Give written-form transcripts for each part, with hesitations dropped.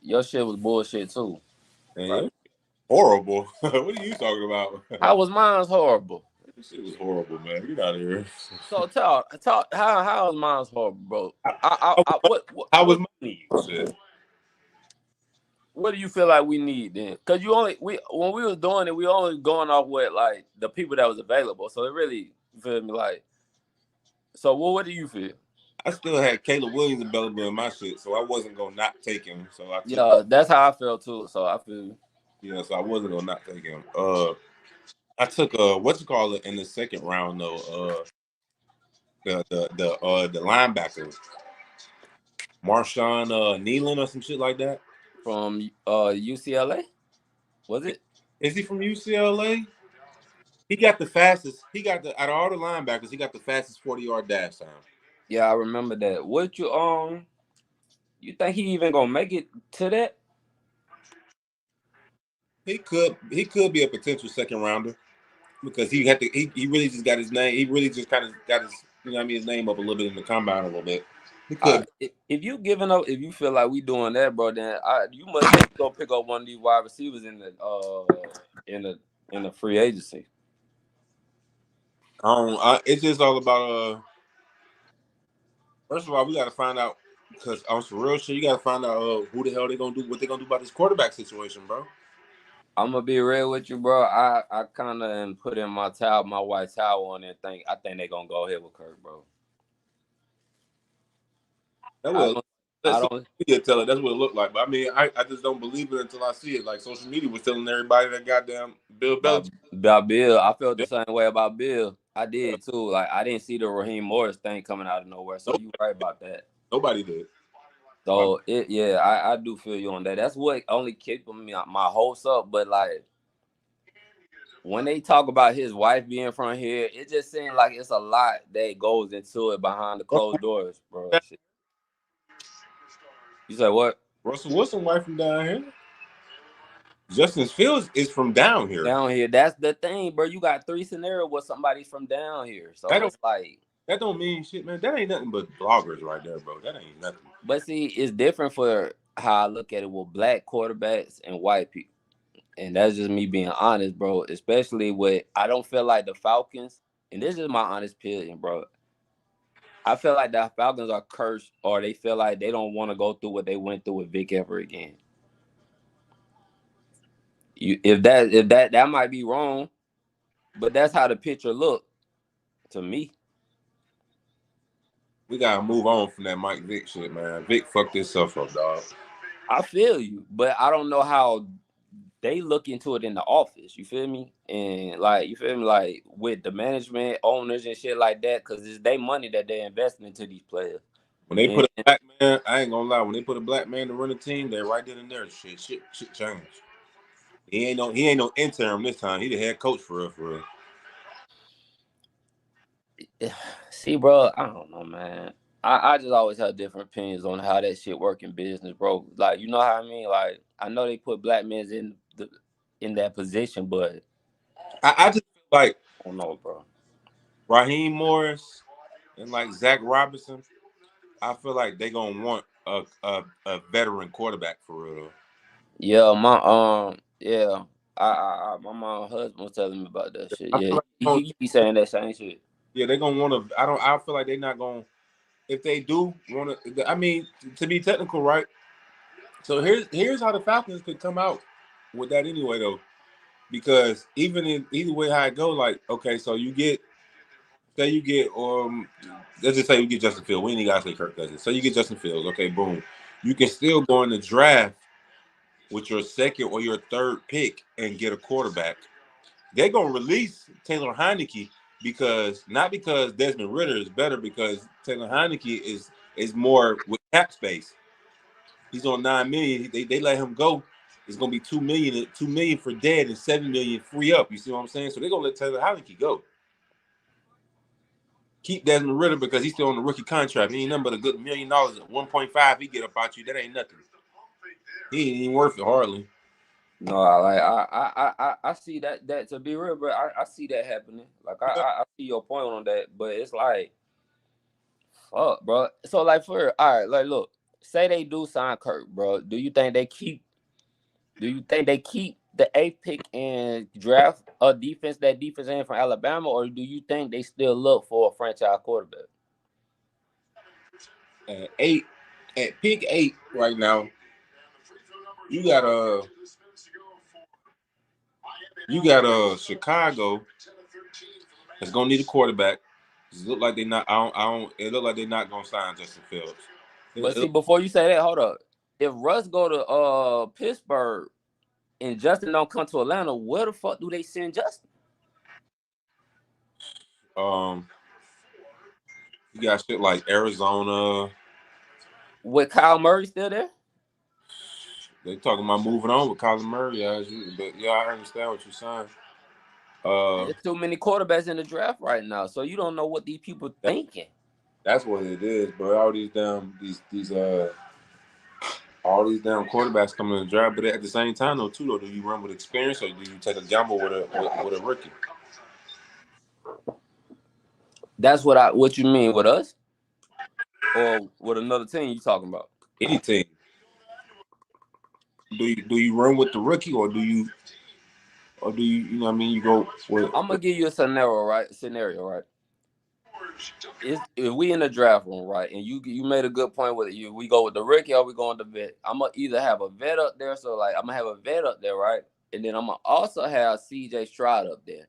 your shit was bullshit too. And Right? horrible. What are you talking about? How was mine's horrible? This shit was horrible, man. Get out of here. So talk. How is mine's horrible, bro? How was money? Shit. What do you feel like we need then? Cause when we was doing it, we only going off what like the people that was available. So it really, you feel me, like. So what do you feel? I still had Caleb Williams available in my shit, so I wasn't gonna not take him. So I took. Yeah, that's how I felt too. So I feel. Yeah, so I wasn't gonna not take him. I took what you call it in the second round though. The linebacker, Marshawn Nealon or some shit like that. From UCLA, was it? Is he from UCLA? He got the fastest. He got the out of all the linebackers, he got the fastest 40-yard dash time. Yeah, I remember that. What you think he even gonna make it to that? He could be a potential second rounder because he really just got his name. He really just kind of got his his name up a little bit in the combine a little bit. He could. If you giving up, if you feel like we doing that, bro, then you must go pick up one of these wide receivers in the free agency. It's just all about first of all, we got to find out because on some real shit, you got to find out who the hell they gonna do, what they gonna do about this quarterback situation, bro. I'm gonna be real with you, bro. I kind of put in my white towel on it. I think they gonna go ahead with Kirk, bro. That will. Media tell it. That's what it looked like. But I mean, I just don't believe it until I see it. Like social media was telling everybody that goddamn Bill Belichick. About Bill, I felt the same way about Bill. I did too. Like I didn't see the Raheem Morris thing coming out of nowhere. So you right about that. Nobody did. So I do feel you on that. That's what only keeping me my hopes up. But like when they talk about his wife being from here, it just seems like it's a lot that goes into it behind the closed doors, bro. Shit. You said what? Russell Wilson wife from down here. Justin Fields is from down here. Down here, that's the thing, bro. You got 3 scenarios where somebody's from down here, so it's like that don't mean shit, man. That ain't nothing but bloggers right there, bro. That ain't nothing. But see, it's different for how I look at it with black quarterbacks and white people, and that's just me being honest, bro. Especially with I don't feel like the Falcons, and this is my honest opinion, bro. I feel like the Falcons are cursed, or they feel like they don't want to go through what they went through with Vic ever again. If that might be wrong, but that's how the picture looked to me. We gotta move on from that Mike Vick shit, man. Vic fucked himself up, dog. I feel you, but I don't know how they look into it in the office. You feel me? And like, you feel me? Like with the management, owners, and shit like that, because it's their money that they're investing into these players. When they put a black man, I ain't gonna lie. When they put a black man to run the team, they're right then and there. Shit changed. He ain't no interim this time. He the head coach for real. See, bro, I don't know, man. I just always have different opinions on how that shit work in business, bro. Like, you know how I mean? Like, I know they put black men in that position, but I just feel like I don't know, bro. Raheem Morris and like Zach Robinson, I feel like they gonna want a veteran quarterback for real. Yeah, my my husband was telling me about that shit. Yeah, he be saying that same shit. Yeah, they're gonna want to. I feel like they're not gonna. If they do want to, I mean, to be technical, right? So here's how the Falcons could come out with that anyway, though, because either way how it go, like okay, so you get let's just say you get Justin Fields. We ain't gotta say Kirk Cousins. So you get Justin Fields, okay, boom. You can still go in the draft with your second or your third pick and get a quarterback. They're gonna release Taylor Heineke not because Desmond Ridder is better, because Taylor Heineke is more with cap space. He's on $9 million. They let him go. It's gonna be $2 million for dead and $7 million free up. You see what I'm saying? So they're gonna let Taylor Heineke go. Keep Desmond Ridder because he's still on the rookie contract. He ain't nothing but a good $1 million at 1.5. He get up out you. That ain't nothing. He ain't even worth it hardly. No, I see that to be real, bro. I see that happening. Like I see your point on that, but it's like, fuck, bro. So like all right, like look, say they do sign Kirk, bro. Do you think they keep? Do you think they keep the eighth pick and draft a defense in from Alabama, or do you think they still look for a franchise quarterback? Eight at pick 8 right now. You got Chicago that's gonna need a quarterback. It look like they not. I don't. It look like they're not gonna sign Justin Fields. But see, before you say that, hold up. If Russ go to Pittsburgh and Justin don't come to Atlanta, where the fuck do they send Justin? You got shit like Arizona. With Kyle Murray still there? They talking about moving on with Kyler Murray, but yeah, I understand what you're saying. There's too many quarterbacks in the draft right now, so you don't know what these people thinking. That's what it is, bro. All these all these damn quarterbacks coming in the draft, but at the same time, though, do you run with experience or do you take a gamble with a rookie? That's what you mean with us, or with another team you talking about? Any team. Do you run with the rookie or do you you know what I mean, you go with? I'm gonna give you a scenario, right? If we in the draft room, right, and you made a good point with it. We go with the rookie or we go with the vet. I'm gonna either have a vet up there, so like I'm gonna have a vet up there, right, and then I'm gonna also have CJ Stroud up there.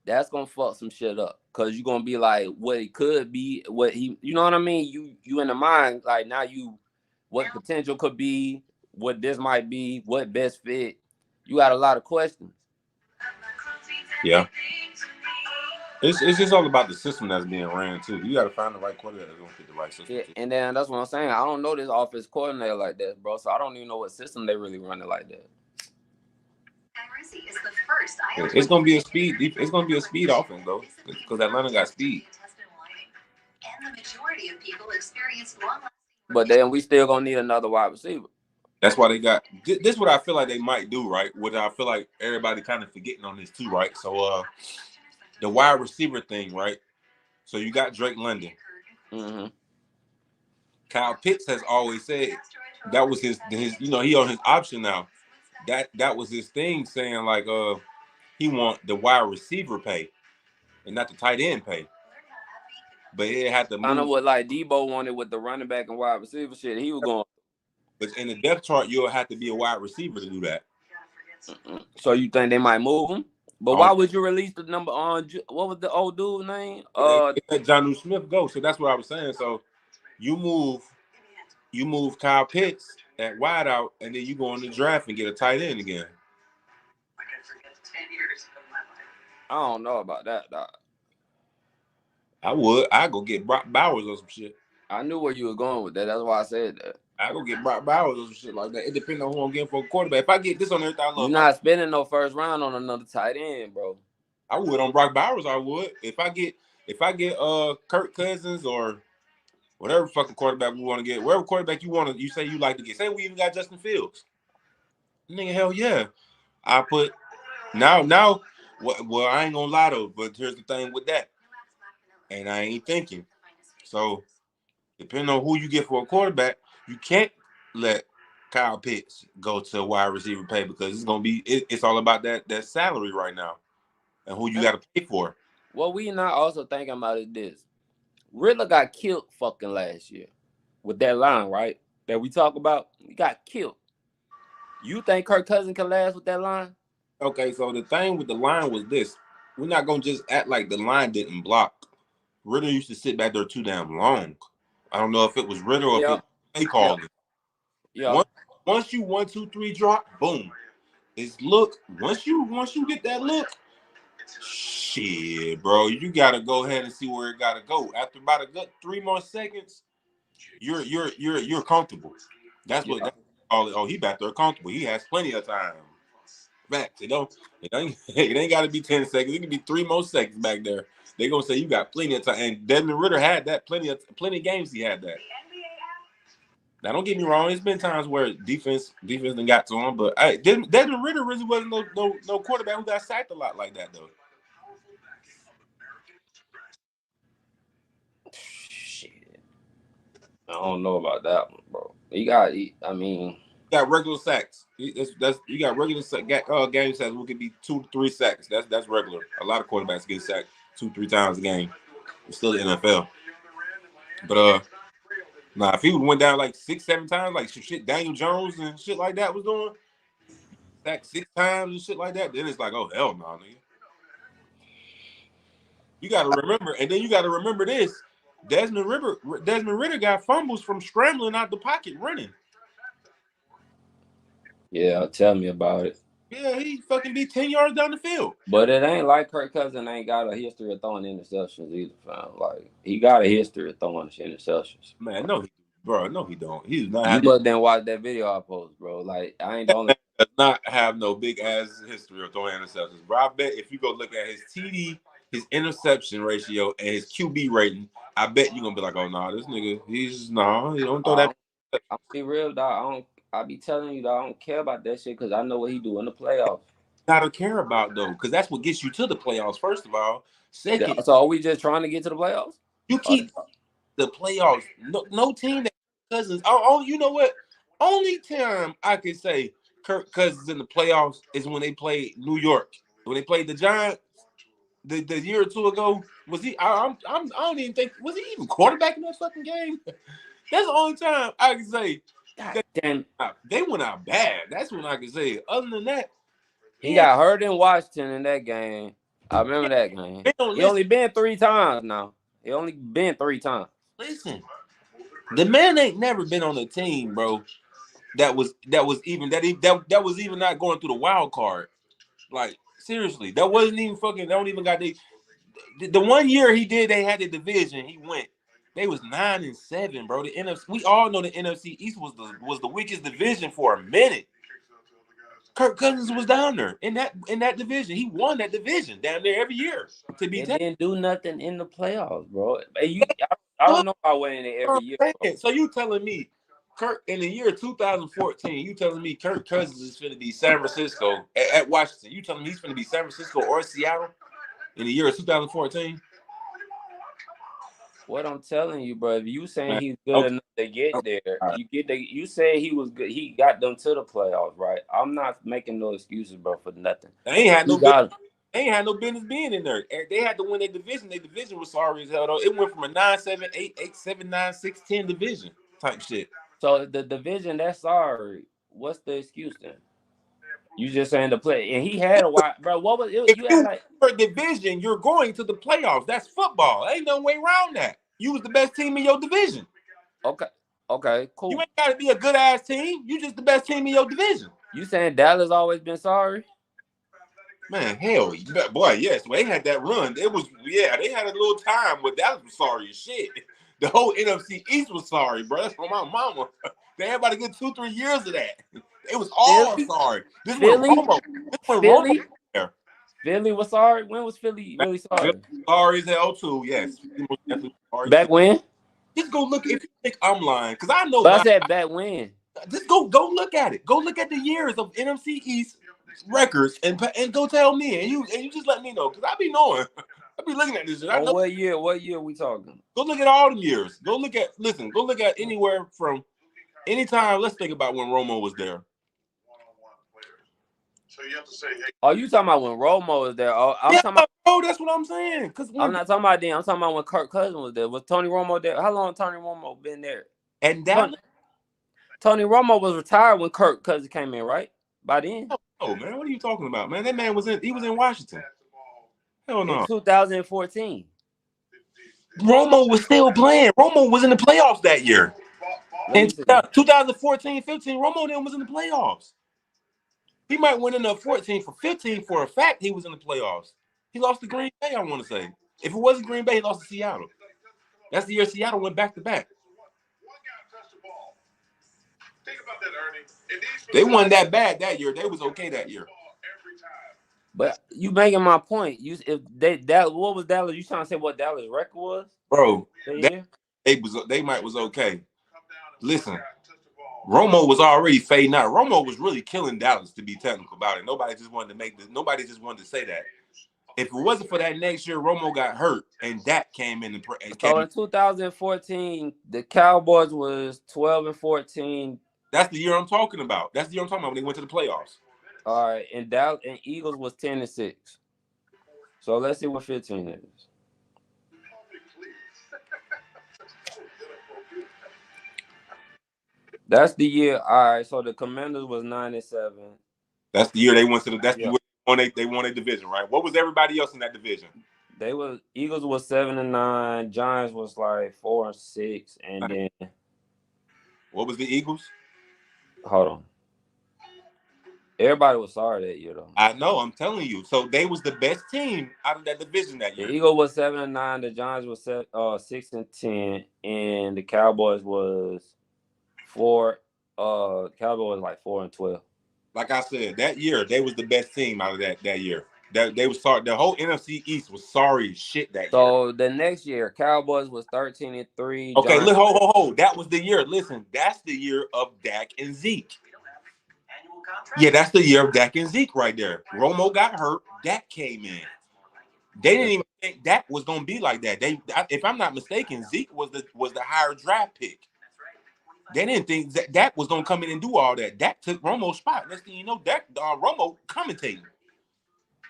That's gonna fuck some shit up because you're gonna be like what he could be, what he, you know what I mean. You in the mind like now what potential could be, what this might be, what best fit. You got a lot of questions. Yeah. It's just all about the system that's being ran too. You got to find the right quarterback that's gonna fit the right system. Yeah, and then that's what I'm saying. I don't know this offense coordinator like that, bro. So I don't even know what system they really running like that. It's gonna be a speed. It's gonna be a speed offense though, because Atlanta got speed. But then we still gonna need another wide receiver. That's why they got this. Is what I feel like they might do, right? What I feel like everybody kind of forgetting on this too, right? So the wide receiver thing, right? So you got Drake London. Mm-hmm. Kyle Pitts has always said that was his he on his option now. That was his thing, saying like he want the wide receiver pay and not the tight end pay. But it had to move. I know what like Debo wanted with the running back and wide receiver shit. He was going. But in the depth chart, you'll have to be a wide receiver to do that. So you think they might move him? But why would you release the number on what was the old dude's name? Let Jonnu Smith go. So that's what I was saying. So you move Kyle Pitts at wideout, and then you go in the draft and get a tight end again. I don't know about that, dog. I'd go get Brock Bowers or some shit. I knew where you were going with that. That's why I said that. I go get Brock Bowers or some shit like that. It depends on who I'm getting for a quarterback. If I get this on everything, I love. You're not spending no first round on another tight end, bro. I would on Brock Bowers. I would if I get Kirk Cousins or whatever fucking quarterback we want to get, whatever quarterback you say you like to get. Say we even got Justin Fields. Nigga, hell yeah. I put now. Well, I ain't gonna lie though, but here's the thing with that, and I ain't thinking. So depending on who you get for a quarterback, you can't let Kyle Pitts go to a wide receiver pay because it's gonna be it's all about that salary right now and who you got to pay for. What we not also thinking about is this: Riddler got killed fucking last year with that line, right? That we talk about. He got killed. You think Kirk Cousins can last with that line? Okay, so the thing with the line was this: we're not gonna just act like the line didn't block. Riddler used to sit back there too damn long. I don't know if it was Riddler or if they called it. Yeah. Once you 1, 2, 3 drop, boom. It's look. Once you get that look, shit, bro, you gotta go ahead and see where it gotta go. After about a good 3 more seconds, you're comfortable. That's what they call it. Oh, he back there comfortable. He has plenty of time. Back, it ain't got to be 10 seconds. It can be 3 more seconds back there. They gonna say you got plenty of time. And Desmond Ritter had that plenty of games. He had that. Now don't get me wrong. There's been times where defense done got to him, but Desmond Ritter really wasn't no quarterback who got sacked a lot like that though. Shit. I don't know about that one, bro. I mean, You got regular sacks. That's you got regular game sacks. We could be 2 to 3 sacks. That's regular. A lot of quarterbacks get sacked 2-3 times a game. It's still the NFL. But nah, if he would went down like 6-7 times, like shit Daniel Jones and shit like that was doing, sacked 6 times and shit like that, then it's like, oh hell no, nigga. You got to remember, and then you got to remember this: Desmond Ritter got fumbles from scrambling out the pocket running. yeah, tell me about it. Yeah, he fucking be 10 yards down the field. But it ain't like Kirk Cousins ain't got a history of throwing interceptions either, fam. Like he got a history of throwing interceptions. Man, no, bro, no, he don't. He does not You have must then watch that video I post, bro. Like I ain't the only. does not have no big ass history of throwing interceptions. Bro, I bet if you go look at his TD, his interception ratio, and his QB rating, I bet you're gonna be like, oh no, this nigga, he don't throw that. I'm be real, dog. I be telling you, dog. I don't care about that shit because I know what he do in the playoffs. Gotta care about though, because that's what gets you to the playoffs. First of all, second, So are we just trying to get to the playoffs? you keep the playoffs. No team that Cousins. Oh, you know what? Only time I can say Kirk Cousins in the playoffs is when they played New York. When they played the Giants the year or two ago. Was he? I don't even think was he even quarterback in that fucking game. That's the only time I can say. God damn. They went out bad. That's when I can say it. Other than that, He got hurt in Washington in that game. I remember that game. He only been 3 times now. He only been 3 times. Listen, the man ain't never been on a team, bro. That was even not going through the wild card. Like seriously, that wasn't even fucking. They don't even got the 1 year he did. They had the division. He went. They was 9-7, bro. The NFC. We all know the NFC East was the weakest division for a minute. Kirk Cousins was down there in that division. He won that division down there every year. Didn't do nothing in the playoffs, bro. I don't know about winning it every year. Bro. So you telling me, Kirk, in the year 2014, you telling me Kirk Cousins is going to be San Francisco at Washington? You telling me he's going to be San Francisco or Seattle in the year 2014? What I'm telling you, bro, if you saying he's good enough to get there, you say he was good. He got them to the playoffs, right? I'm not making no excuses, bro, for nothing. They ain't had no business being in there. They had to win their division. Their division was sorry as hell, though. It went from a 9-7, 8-7, 9-6, 10 division type shit. So the division that's sorry. What's the excuse then? You just saying the play, and he had a while, bro. What was it? If you like for division, you're going to the playoffs. That's football. Ain't no way around that. You was the best team in your division. Okay, cool. You ain't got to be a good ass team. You just the best team in your division. You saying Dallas always been sorry? Man, hell, boy, yes. Well, they had that run. They had a little time where Dallas was sorry as shit. The whole NFC East was sorry, bro. That's from my mama. They had about a good 2-3 years of that. It was all sorry. This Philly? Romo there. Philly was sorry. When was Philly really sorry? Sorry as hell too. Yes. Back when? Just go look. If you think I'm lying, because I know. But I said back when. Just go look at it. Go look at the years of NFC East records and go tell me, and you just let me know, because I be knowing. I be looking at this shit. I know. What year we talking? Go look at all the years. Go look at anywhere from anytime. Let's think about when Romo was there. So you have to say, hey. Oh, you talking about when Romo was there? Oh, talking about. Oh, that's what I'm saying. I'm not talking about then. I'm talking about when Kirk Cousins was there. Was Tony Romo there? How long Tony Romo been there? And that Tony Romo was retired when Kirk Cousins came in, right? By then. Oh man, what are you talking about, man? That man was in Washington. Hell no. In 2014. Romo was still playing. Romo was in the playoffs that year. In 2014-15, Romo then was in the playoffs. He might win in the 14 for 15 for a fact. He was in the playoffs. He lost to Green Bay, I want to say. If it wasn't Green Bay, he lost to Seattle. That's the year Seattle went back to back. They won that bad that year. They was okay that year. But you making my point. What was Dallas? You trying to say what Dallas' record was? Bro, they might was okay. Listen, Romo was already fading out. Romo was really killing Dallas, to be technical about it. Nobody just wanted to say that. If it wasn't for that next year, Romo got hurt, and Dak came in and So came. in 2014, the Cowboys was 12-14. That's the year I'm talking about. That's the year I'm talking about when they went to the playoffs. All right, and Dallas and Eagles was 10-6. So let's see what 15 is. That's the year. All right, so the Commanders was 9-7. That's the year they went to the. That's the year they won a division, right? What was everybody else in that division? Eagles was 7-9. Giants was like 4-6, and then what was the Eagles? Hold on. Everybody was sorry that year, though. I know. I'm telling you. So they was the best team out of that division that year. The Eagles was 7-9. The Giants was 6-10, and the Cowboys was 4. Cowboys like 4-12. Like I said, that year they was the best team out of that year. That they was sorry. The whole NFC East was sorry shit that year. So the next year, Cowboys was 13-3. Okay, look, hold. That was the year. Listen, that's the year of Dak and Zeke. Yeah, that's the year of Dak and Zeke right there. Romo got hurt. Dak came in. They didn't even think Dak was gonna be like that. If I'm not mistaken, Zeke was the higher draft pick. They didn't think that Dak was gonna come in and do all that. Dak took Romo's spot. Next thing you know, Romo commentating.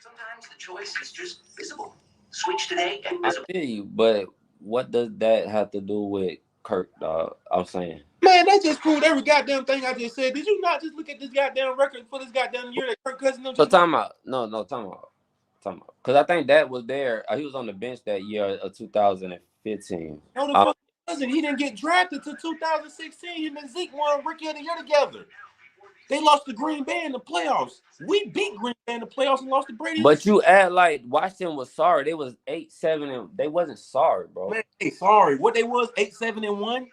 Sometimes the choice is just visible. Switch today and visible. I feel you, but what does that have to do with Kirk, dog? I'm saying. Man, that just proved every goddamn thing I just said. Did you not just look at this goddamn record for this goddamn year that Kirk Cousins? So time out. No, time out. Because I think that was there. He was on the bench that year of 2015. No, the fuck wasn't. He didn't get drafted till 2016. Him and Zeke won Rookie of the Year together. They lost to Green Bay in the playoffs. We beat Green Bay in the playoffs and lost to Brady. But you act like Washington was sorry. They was 8-7 and they wasn't sorry, bro. Man, they sorry. What they was 8-7-1.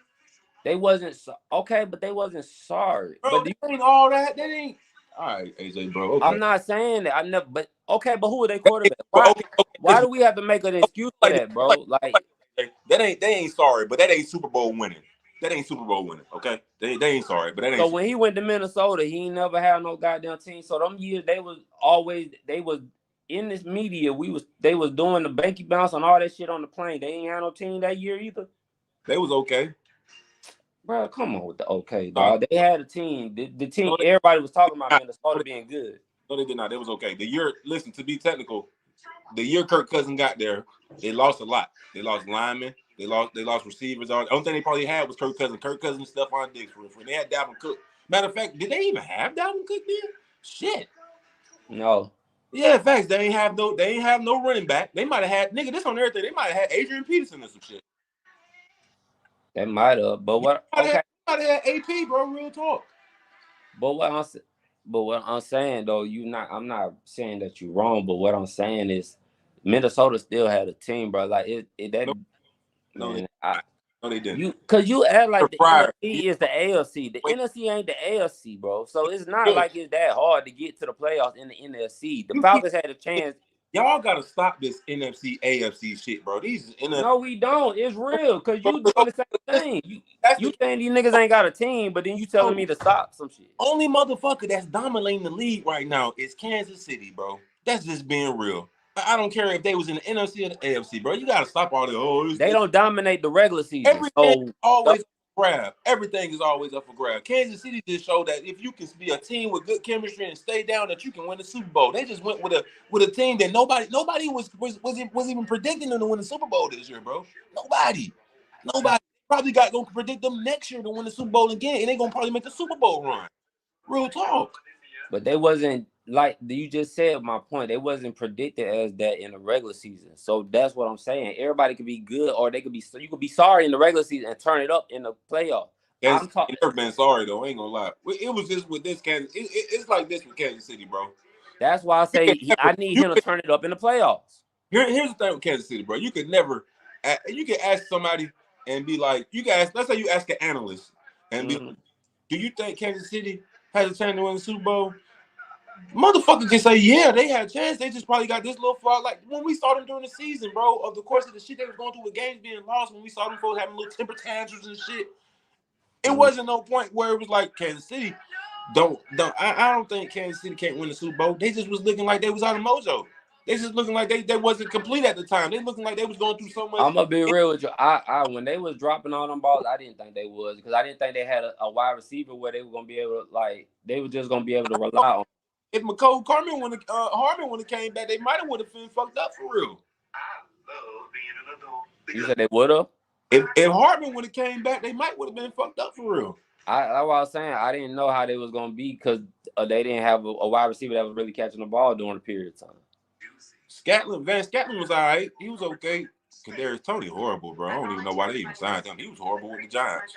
They wasn't okay, but they wasn't sorry. Bro, but ain't all that. That ain't. All right, AJ, bro. Okay. I'm not saying that. I never. But okay, but who are they quarterback? Why do we have to make an excuse for that, bro? Like they ain't sorry, but that ain't Super Bowl winning. That ain't Super Bowl winning. Okay, they ain't sorry, but that ain't. So when he went to Minnesota, he ain't never had no goddamn team. So them years they was in this media. They was doing the banky bounce and all that shit on the plane. They ain't had no team that year either. They was okay. Bro, come on with the okay, dog. They had a team. The team everybody was talking about Minnesota being good. No, they did not. It was okay. The year, listen, to be technical, the year Kirk Cousins got there, they lost a lot. They lost linemen. They lost receivers. The only thing they probably had was Kirk Cousins. Kirk Cousins and Stephon Diggs. They had Dalvin Cook. Matter of fact, did they even have Dalvin Cook then? Shit. No. Yeah, facts. They ain't have no running back. They might have had this on everything. They might have had Adrian Peterson or some shit. They might have, but what? Okay, might have had AP, bro. Real talk. But what I'm saying though, I'm not saying that you're wrong. But what I'm saying is, Minnesota still had a team, bro. Like No, they didn't. Because you act like the NFC is the AFC. The NFC ain't the AFC, bro. So it's not like it's that hard to get to the playoffs in the NFC. The Falcons had a chance. Y'all gotta stop this NFC AFC shit, bro. No, we don't. It's real because you doing the same thing. You saying these niggas ain't got a team, but then you telling me to stop some shit. Only motherfucker that's dominating the league right now is Kansas City, bro. That's just being real. I don't care if they was in the NFC or the AFC, bro. You gotta stop all the they don't dominate the regular season. Everything always up for grab. Everything is always up for grab. Kansas City just showed that if you can be a team with good chemistry and stay down, that you can win the Super Bowl. They just went with a team that nobody was even predicting them to win the Super Bowl this year, bro. Nobody probably gonna predict them next year to win the Super Bowl again, and they gonna probably make the Super Bowl run. Real talk. But they wasn't, like you just said, my point. They wasn't predicted as that in the regular season. So that's what I'm saying. Everybody could be good, or you could be sorry in the regular season and turn it up in the playoff. I'm never been sorry though. I ain't gonna lie. It was just with this Kansas. It's like this with Kansas City, bro. That's why I say I need him to turn it up in the playoffs. Here's the thing with Kansas City, bro. You could never. You can ask somebody and be like, let's say you ask an analyst and be like, do you think Kansas City has a chance to win the Super Bowl? Motherfucker can say, yeah, they had a chance. They just probably got this little flaw. Like when we saw them during the season, bro, of the course of the shit they was going through with games being lost, when we saw them folks having little temper tantrums and shit, it wasn't no point where it was like Kansas City. I don't think Kansas City can't win the Super Bowl. They just was looking like they was out of mojo. They just looking like they wasn't complete at the time. They looking like they was going through so much. I'm gonna be real with you. I when they was dropping all them balls, I didn't think they was because I didn't think they had a wide receiver where they were gonna be able to like they were just gonna be able to rely on. If McCole Carmen when Harmon when it came back, they might have would have been fucked up for real. You said they would have. If Hartman would have came back, they might would have been fucked up for real. That's what I was saying. I didn't know how they was gonna be because they didn't have a wide receiver that was really catching the ball during the period of time. Van Scatlin was all right. He was okay. Kadarius Toney horrible, bro. I don't even know why they even signed him. He was horrible with the Giants.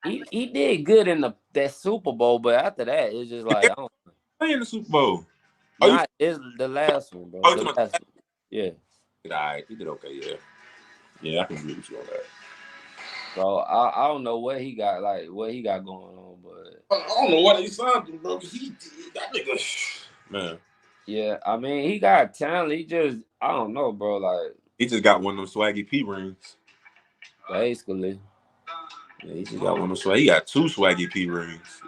He did good in that Super Bowl, but after that, it's just like I don't play in the Super Bowl. It's the last one, bro. The last one. Yeah. All right. He did okay, yeah. Yeah, I can agree with you on that. So I don't know what he got going on, but I don't know why they signed him, bro. He did that nigga, man. Yeah, I mean he got talent. He just I don't know, bro. Like he just got one of them swaggy P rings. Basically. Yeah, he just got one of them swaggy. He got 2 swaggy P rings.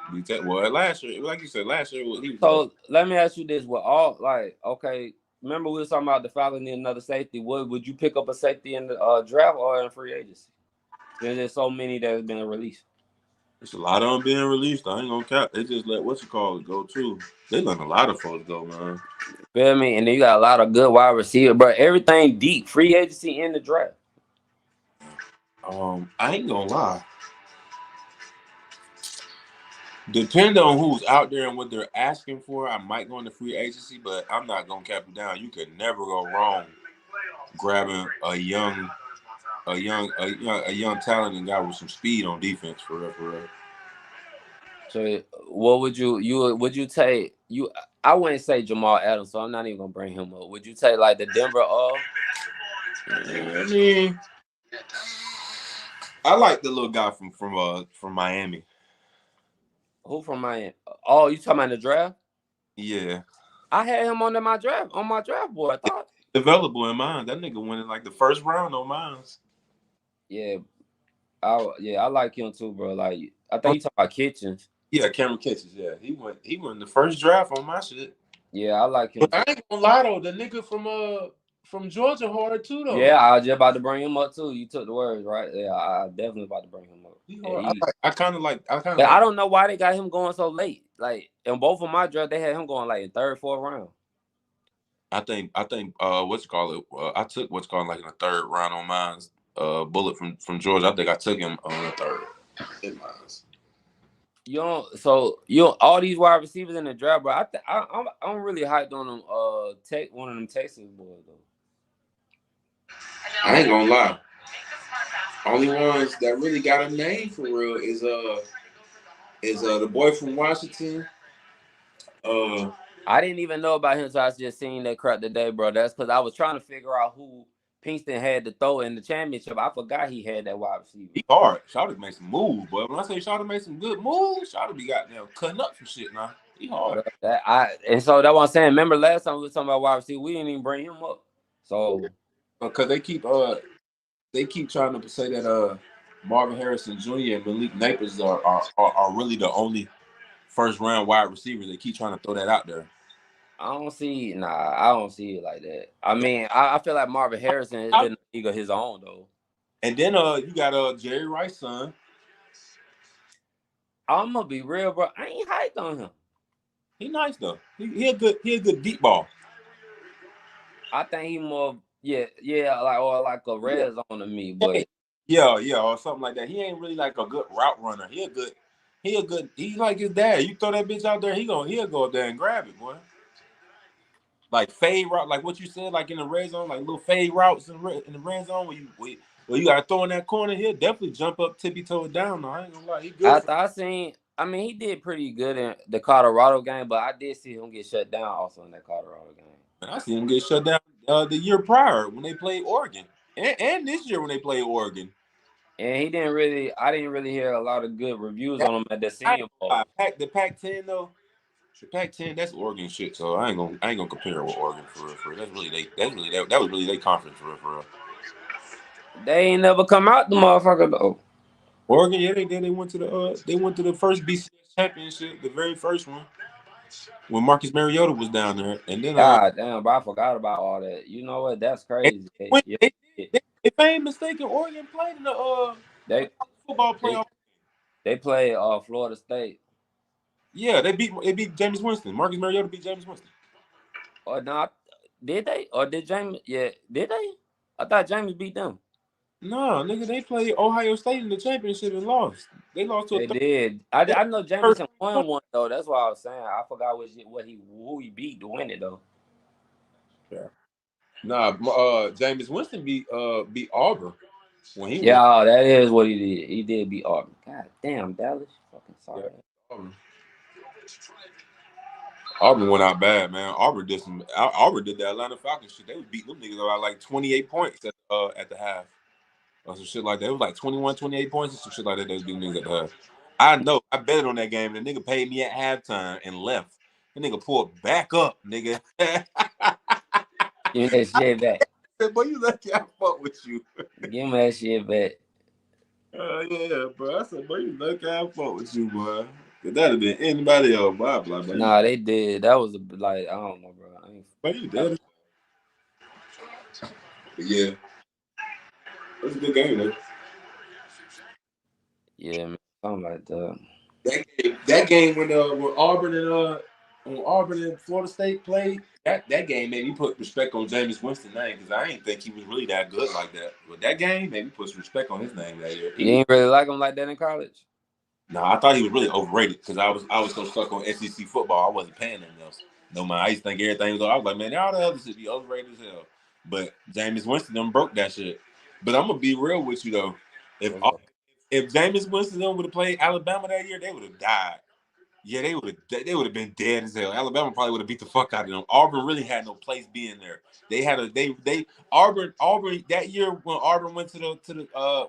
Well, last year, like you said, he was. So let me ask you this: with all okay, remember we were talking about the Falcons need another safety. Would you pick up a safety in the draft or in free agency? There's so many that have been released. There's a lot of them being released. I ain't gonna cap. They just let go too. They let a lot of folks go, man. Feel me? And then you got a lot of good wide receiver, bro. Everything deep, free agency in the draft. I ain't gonna lie. Depending on who's out there and what they're asking for, I might go into free agency, but I'm not gonna cap it down. You can never go wrong grabbing a young talented guy with some speed on defense for real. So what would you take? I wouldn't say Jamal Adams, so I'm not even gonna bring him up. Would you take like the Denver? I mean, I like the little guy from Miami. Who from Miami? Oh, you talking about the draft? Yeah, I had him on my draft board. I thought available in mine. That nigga went in like the first round on mine. Yeah, I like him too, bro. Like I think you talking about Kitchens. Yeah, Cameron Kitchens. Yeah, he went in the first draft on my shit. Yeah, I like him. But I ain't gonna lie though, the nigga from Georgia hard too though. Yeah, I was just about to bring him up too. You took the words right. Yeah, I definitely about to bring him up. I kind of like. I don't know why they got him going so late. Like in both of my drafts, they had him going like in third, fourth round. I think what's called it. I took what's called like in the third round on mine. Bullet from Georgia. I think I took him on the third in mine. All these wide receivers in the draft, bro. I'm really hyped on them. One of them Texas boys though. I ain't gonna lie. Only ones that really got a name for real is the boy from Washington. I didn't even know about him until I just seen that crap today, bro. That's because I was trying to figure out who Pinkston had to throw in the championship. I forgot he had that wide receiver. He hard. Shawty made some moves, but when I say Shawty made some good moves, Shawty be goddamn cutting up some shit now. He hard. And so that's what I'm saying. Remember last time we were talking about wide receiver, we didn't even bring him up. So because they keep trying to say that Marvin Harrison Jr. and Malik Neighbors are really the only first round wide receivers. They keep trying to throw that out there. I don't see it like that. I mean, I feel like Marvin Harrison is in the league of his own though. And then you got Jerry Rice's son. I'm gonna be real, bro. I ain't hyped on him. He nice though. He a good deep ball. I think he more like a red zone to me, but yeah, or something like that. He ain't really like a good route runner. He's like his dad. You throw that bitch out there, he'll go up there and grab it, boy. Like fade route, like what you said, like in the red zone, like little fade routes in the red zone where you gotta throw in that corner. He'll definitely jump up, tippy toe it down. Though I ain't gonna lie, he good. He did pretty good in the Colorado game, but I did see him get shut down also in that Colorado game. And I see him get shut down the year prior when they played Oregon, and this year when they played Oregon. And I didn't really hear a lot of good reviews on him at the Senior Bowl. The Pac-10 though. The Pac-10, that's Oregon shit. So I ain't gonna compare it with Oregon for real. That was really their conference for real. They ain't never come out the motherfucker though. Oregon, yeah, they went to the first BCS championship, the very first one. when Marcus Mariota was down there, and then God damn, bro, I forgot about all that. You know what? That's and crazy. when Yeah, if I ain't mistaken, Oregon played in the they football they playoff. they play Florida State. Yeah, they beat James Winston. Marcus Mariota beat James Winston. Or not? Did they? Or did James? Yeah, did they? I thought James beat them. No, nigga, they played Ohio State in the championship and lost. They lost to a They did. I know third. Jameson won one though. That's what I was saying. I forgot who he beat to win it though. Yeah. Nah, James Winston beat Auburn when he went. Yeah, that is what he did. He did beat Auburn. God damn, Dallas. Fucking Yeah, sorry. Auburn. Auburn went out bad, man. Auburn did the Atlanta Falcons shit. They was beating them niggas by like 28 points at the half. Or some shit like that. It was like 21, 28 points or some shit like that. They was beating niggas at the half. I know. I bet on that game. The nigga paid me at halftime and left. The nigga pulled back up, nigga. Give me that shit back. Boy, you lucky I fuck with you. Give me that shit back. Yeah, bro. I said, boy, you lucky I fuck with you, boy. Cause that'd have been anybody else, boy. I'd be like, boy, Nah, they did. That was like I don't know, bro. I ain't, you dead. Yeah, that's a good game, though. yeah, man. Something like that. That game when Auburn and Florida State played, that game made me put respect on Jameis Winston's name because I ain't think he was really that good like that. But that game made me put some respect on his name that year. You ain't really like him like that in college. No, I thought he was really overrated because I was so stuck on SEC football. I wasn't paying nothing else. No man, I used to think everything was. I was like, man, all the others should be overrated as hell. But Jameis Winston them broke that shit. But I'm gonna be real with you though. If What's up? if Jameis Winston them would have played Alabama that year, they would have died. Yeah, they would have been dead as hell. Alabama probably would have beat the fuck out of them. Auburn really had no place being there. They had a they Auburn that year when Auburn went to the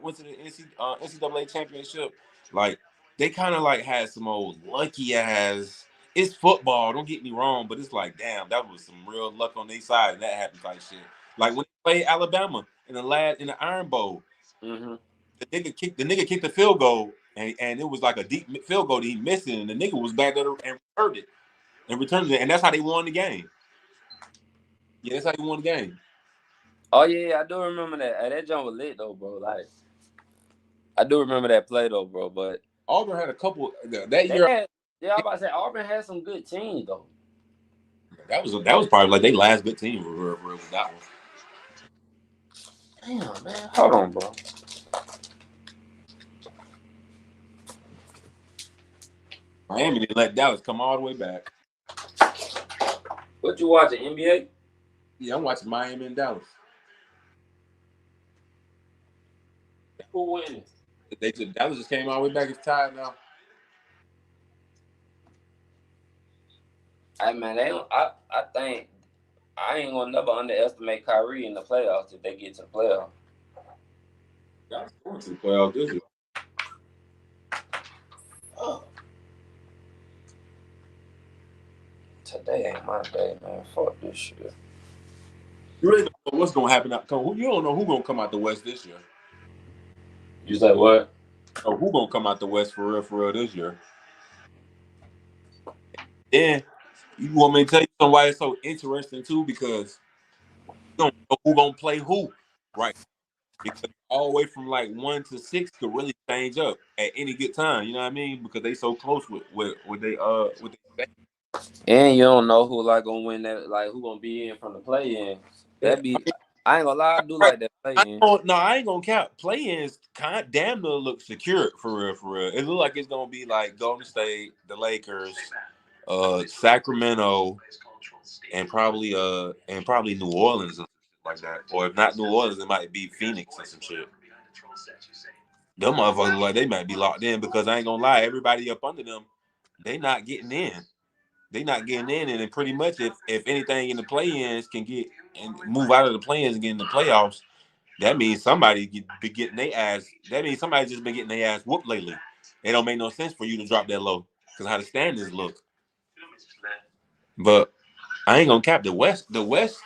NCAA championship. Like they kind of like had some old lucky ass. It's football. Don't get me wrong, but it's like damn, that was some real luck on their side, and that happened type shit. Like when they played Alabama in the Iron Bowl, Mm-hmm. the nigga kicked the field goal, and it was like a deep field goal that he missed it, and the nigga was back there and returned it, and that's how they won the game. Yeah, that's how they won the game. Oh yeah, I do remember that. Hey, that jump was lit though, bro. Like I do remember that play though, bro. But Auburn had a couple that they year. had, yeah, I was about to say Auburn had some good teams though. That was probably like their last good team for real was that one. Damn, man. Hold on, bro. Miami didn't let Dallas come all the way back. What you watching, NBA? Yeah, I'm watching Miami and Dallas. Who winning? Dallas just came all the way back. It's tied now. Hey man, they don't, I think I ain't gonna never underestimate Kyrie in the playoffs if they get to the playoffs. Dallas going to the playoffs this year. Oh. Today ain't my day, man. Fuck this shit. You really don't know what's gonna happen. You don't know who's gonna come out the West this year. You say what? Oh, who gonna come out the West for real this year? Then you want me to tell you something why it's so interesting too? Because you don't know who gonna play who, right? Because all the way from like 1 to 6 could really change up at any good time. You know what I mean? Because they so close with they. And you don't know who like gonna win that, like who gonna be in from the play-in. Yeah, That be, I ain't gonna lie, I do right. like that play-in. No, I ain't gonna count. Play-ins kind of damn near look secure for real, for real. It look like it's gonna be like Golden State, the Lakers, Sacramento, and probably New Orleans or like that. Or if not New Orleans, it might be Phoenix or some shit. Them motherfuckers like they might be locked in because I ain't gonna lie, everybody up under them, they not getting in. They not getting in, and then pretty much if anything in the play-ins can get and move out of the play-ins and get in the playoffs, that means somebody be getting their ass. That means somebody just been getting their ass whooped lately. It don't make no sense for you to drop that low because how the standings look. But I ain't gonna cap the West. The West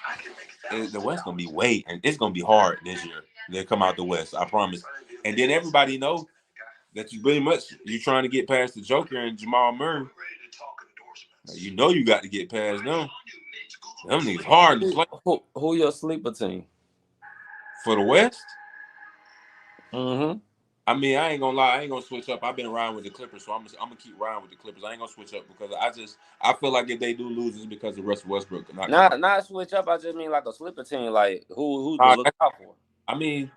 gonna be and it's gonna be hard this year. They come out the West, I promise. And then everybody know that you pretty much you trying to get past the Joker and Jamal Murray. You know you got to get past them. Them niggas hard to play. Who your sleeper team? For the West? Mm-hmm. I mean, I ain't gonna lie, I ain't gonna switch up. I've been riding with the Clippers, so I'm gonna keep riding with the Clippers. I ain't gonna switch up because I feel like if they do lose, it's because of Russell Westbrook not coming. Not switch up. I just mean like a sleeper team. Like who to Uh, look out for? I mean,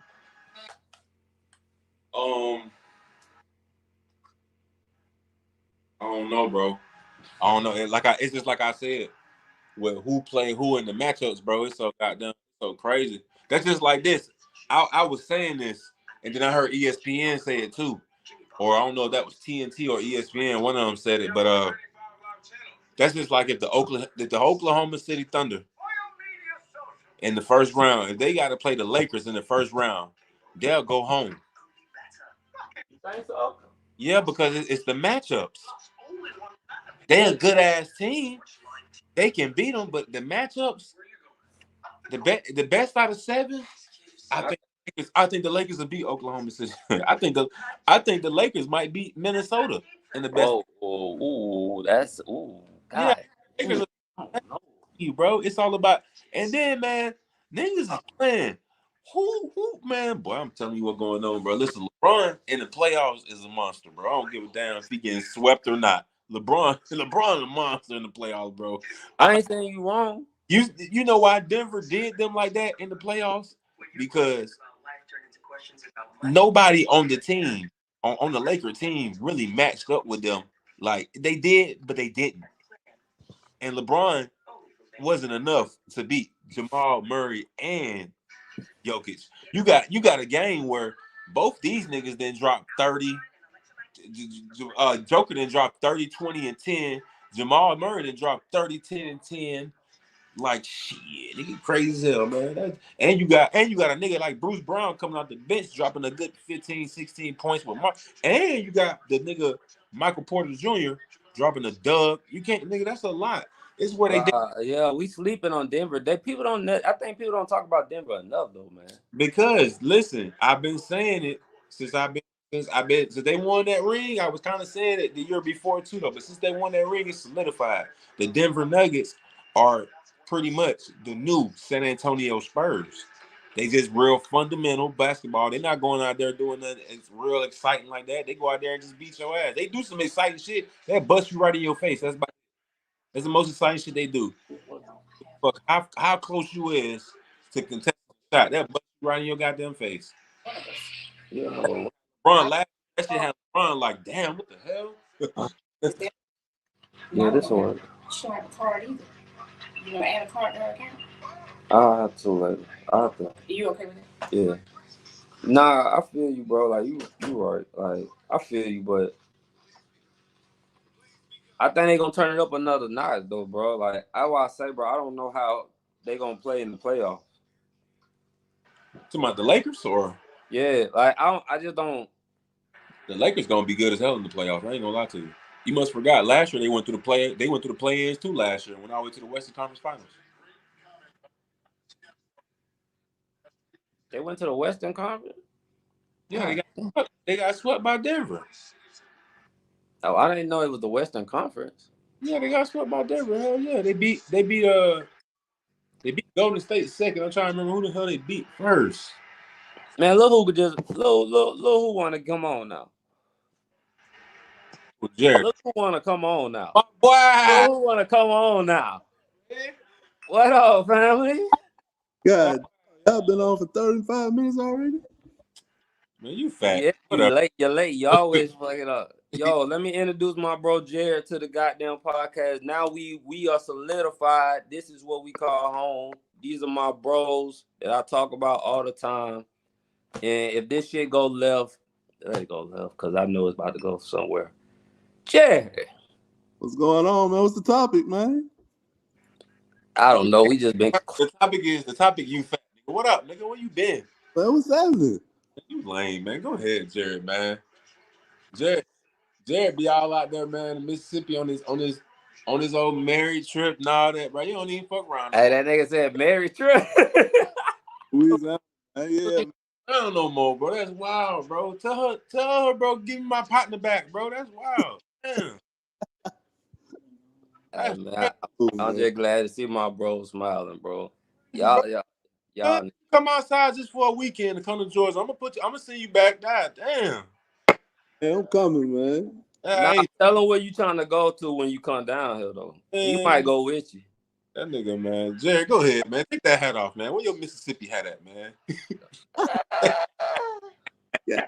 I don't know, bro. I don't know. It's just like I said, with who play who in the matchups, bro. It's so goddamn so crazy. That's just like this. I was saying this, and then I heard ESPN say it too, or I don't know if that was TNT or ESPN. One of them said it, but that's just like if the Oklahoma City Thunder in the first round, if they got to play the Lakers in the first round, they'll go home. Think so? Yeah, because it's the matchups. They're a good ass team. They can beat them, but the matchups, the best out of 7, I think the Lakers will beat Oklahoma City. I think the Lakers might beat Minnesota in the best. That's Yeah, God. Lakers. I don't know. You, bro. It's all about. And then, man, niggas is playing. Who, man? Boy, I'm telling you what's going on, bro. Listen, LeBron in the playoffs is a monster, bro. I don't give a damn if he getting swept or not. LeBron is a monster in the playoffs, bro. I ain't saying you wrong. You know why Denver did them like that in the playoffs? Because nobody on the team, on the Laker team, really matched up with them. Like they did, but they didn't. And LeBron wasn't enough to beat Jamal Murray and Jokic. You got a game where both these niggas then dropped 30. Joker then dropped 30, 20, and 10. Jamal Murray then dropped 30, 10, and 10. Like shit, nigga crazy as hell, man. And you got a nigga like Bruce Brown coming out the bench dropping a good 15, 16 points with Mark. And you got the nigga Michael Porter Jr. dropping a dub. You can't, nigga, that's a lot. It's where they did. Yeah, we sleeping on Denver. People don't. I think people don't talk about Denver enough, though, man. Because listen, I've been saying it since they won that ring. I was kind of saying it the year before too, though. But since they won that ring, it's solidified. The Denver Nuggets are pretty much the new San Antonio Spurs. They just real fundamental basketball. They're not going out there doing nothing. It's real exciting like that. They go out there and just beat your ass. They do some exciting shit. They bust you right in your face. That's the most exciting shit they do. Fuck how close you is to contest the shot. That bust you right in your goddamn face. Yeah. Run last that shit had run like damn, what the hell? Yeah, this one. She don't have a card either. You gonna add a card to her account? I'll have to later. I'll have to. You okay with that? Yeah. Nah, I feel you, bro. Like you right. Like I feel you, but I think they gonna turn it up another notch, though, bro. Like that's why I say, bro, I don't know how they gonna play in the playoffs. Talking about the Lakers or Yeah, like I just don't. the Lakers gonna be good as hell in the playoffs. I ain't gonna lie to you. You must forgot last year they went through the play-ins too last year. Went all the way to the Western Conference Finals. They went to the Western Conference. Yeah, they got swept by Denver. Oh, I didn't know it was the Western Conference. Yeah, they got swept by Denver. Hell yeah, they beat Golden State second. I'm trying to remember who the hell they beat first. Man, look who could just look who want to come on now. Well, Jared. Look who want to come on now. My boy. Look who want to come on now. What up, family? God, y'all been on for 35 minutes already? Man, you fat. Yeah, you're late. You always fucking up. Yo, let me introduce my bro Jared to the goddamn podcast. Now we are solidified. This is what we call home. These are my bros that I talk about all the time. And if this shit go left, let it go left, because I know it's about to go somewhere. Jared. What's going on, man? What's the topic, man? I don't know. We just been. The topic you fat nigga. What up, nigga? Where you been? Man, what's happening? You lame, man. Go ahead, Jared, man. Jared be all out there, man, in Mississippi on his old married trip and all that, bro. You don't even fuck around. Hey, that nigga said married trip. Yeah. I don't know more, bro. That's wild, bro. Tell her, bro, give me my partner back, bro. That's wild. Damn. Hey, That's man, Cool, I'm man. just glad to see my bro smiling, bro. crazy, bro. Man, Y'all. come outside just for a weekend and come to Georgia. I'm gonna send you back. God damn. Hey, I'm coming, man. Nah, Hey, tell him where you trying to go to when you come down here, though. He might man. go with you. That nigga, man. Jerry, go ahead, man. Take that hat off, man. Where your Mississippi hat at, man? Yeah,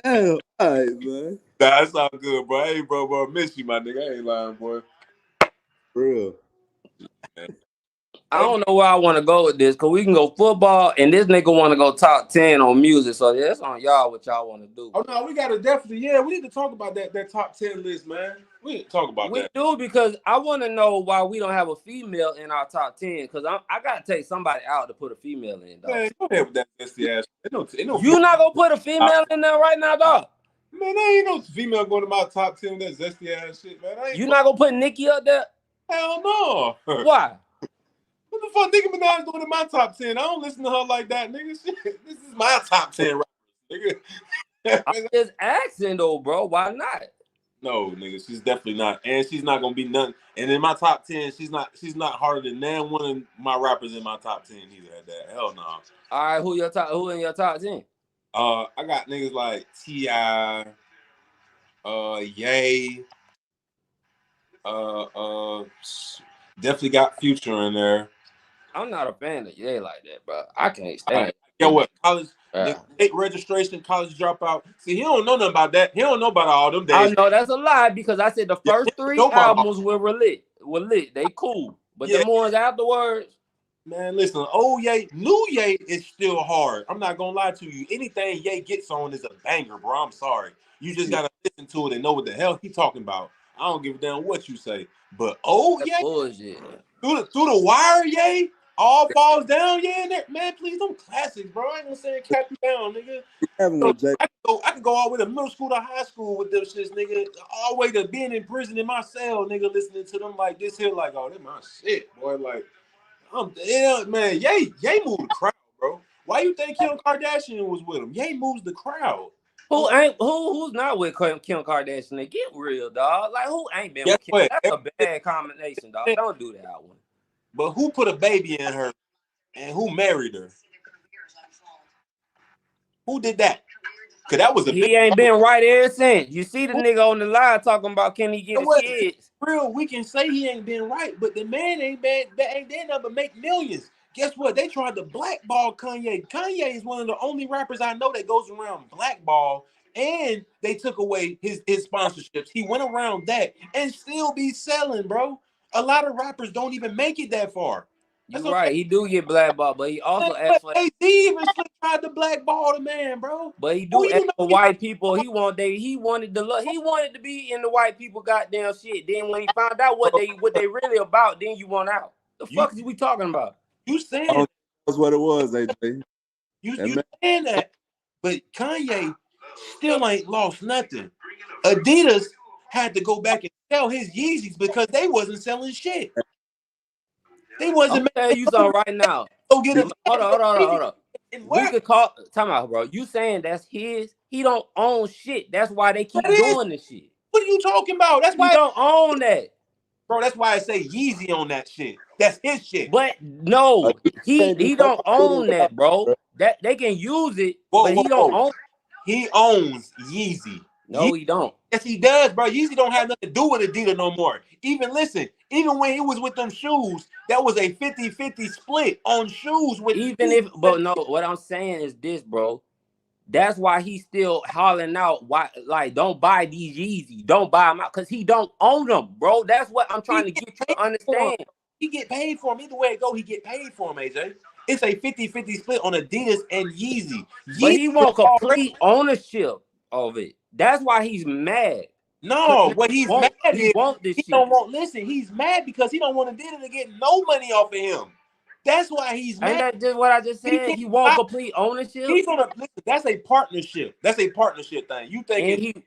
damn. All right, man. Nah, it's all good, bro. Hey, bro, miss you, my nigga. I ain't lying, boy. For real. Man. I Hey, don't know where I want to go with this, because we can go football, and this nigga want to go top 10 on music. So that's on y'all what y'all want to do. oh no, we gotta definitely, yeah, we need to talk about that top 10 list, man. We need to talk about We that. do, because I want to know why we don't have a female in our top 10, because I got to take somebody out to put a female in, dog. Man, go ahead with that nasty ass. Ain't no You not going to put a female in there right now, dog? man, there ain't no female going to my top 10 with that zesty ass shit, man. I ain't You not going to put Nikki up there? hell no. Why? What the fuck Nicki Minaj doing in my top 10? I don't listen to her like that, nigga. Shit, this is my top 10 rappers, nigga. I'm just asking, though, bro. Why not? No, nigga, she's definitely not. And she's not gonna be none. And in my top 10, she's not harder than one of my rappers in my top 10 either at that. Hell no. All right, who in your top 10? I got niggas like T.I., Ye, definitely got Future in there. I'm not a fan of Ye like that, bro. I can't stand it. Yeah, what? College, Yeah. late registration, college dropout. See, he don't know nothing about that. He don't know about all them I days. know that's a lie, because I said the Yeah, first he don't 3 know about all. albums were lit. They cool. But Yeah. the ones afterwards, Man, listen, old Ye, new Ye is still hard. I'm not gonna lie to you. Anything Ye gets on is a banger, bro. I'm sorry. You just gotta listen to it and know what the hell he talking about. I don't give a damn what you say. But old that's Ye, bullshit. through the wire, Ye, all falls down, yeah, in there. Man, please, them classics, bro. I ain't gonna say cap you down, nigga. Having So with Jay. I can go all the way to middle school to high school with them shits, nigga. All the way to being in prison in my cell, nigga, listening to them like this here, like, oh, that's my shit, boy. Like, yeah, man, Ye moved the crowd, bro. Why you think Kim Kardashian was with him? Ye moves the crowd. Who's not with Kim Kardashian? They get real, dog. Like, who ain't been Guess with Kim? what? That's a bad combination, dog. Don't do that one. But who put a baby in her and who married her? Who did that? Cause that was a big. He ain't been right ever since. You see the nigga on the line talking about, can he get his What? kids? Real, we can say he ain't been right, but the man ain't bad. Ain't there never make millions. Guess what? They tried to blackball Kanye. Kanye is one of the only rappers I know that goes around blackball, and they took away his sponsorships. He went around that and still be selling, bro. A lot of rappers don't even make it that far. That's You okay. right. He do get blackballed, but he also asked But for. AZ even tried to blackball the man, bro. But he Who do ask you know? for white people. He wanted to be in the white people goddamn shit. Then when he found out what they really about, then you want out. The You fuck is we talking about? you saying That's what it was, AJ. you Man, saying that, but Kanye still ain't lost nothing. Adidas had to go back and sell his Yeezys because they wasn't selling shit. They I'm wasn't gonna tell you something right now. go get a Hold on. and We where could call time out, bro. You saying that's his? He don't own shit. That's why they keep that is. doing this shit. What are you talking about? That's He why, don't own that. bro. That's why I say Yeezy on that shit. That's his shit. But no, can't do he nothing don't with own it without that, bro. bro. That they can use it, Whoa, but whoa, he don't whoa. own. He owns Yeezy. No, he don't. Yes, he does, bro. Yeezy don't have nothing to do with Adidas no more. Even when he was with them shoes, that was a 50-50 split on shoes with Even Yeezy. if, but no, what I'm saying is this, bro. That's why he's still hollering out. Why, like, don't buy these Yeezys. Don't buy them out because he don't own them, bro. That's what I'm trying to get you to understand. He get paid for him. Either way it go, he get paid for him, AJ. It's a 50-50 split on Adidas and Yeezy. But Yeezy he was want already complete ownership of it. That's why he's mad. no. What he's mad He is want this he shit. don't want. Listen, he's mad because he don't want Adidas to get no money off of him. That's why he's Ain't mad. that just what I just He said? can't He want buy. complete ownership, He's gonna listen. That's a partnership. That's a partnership thing. You and thinking?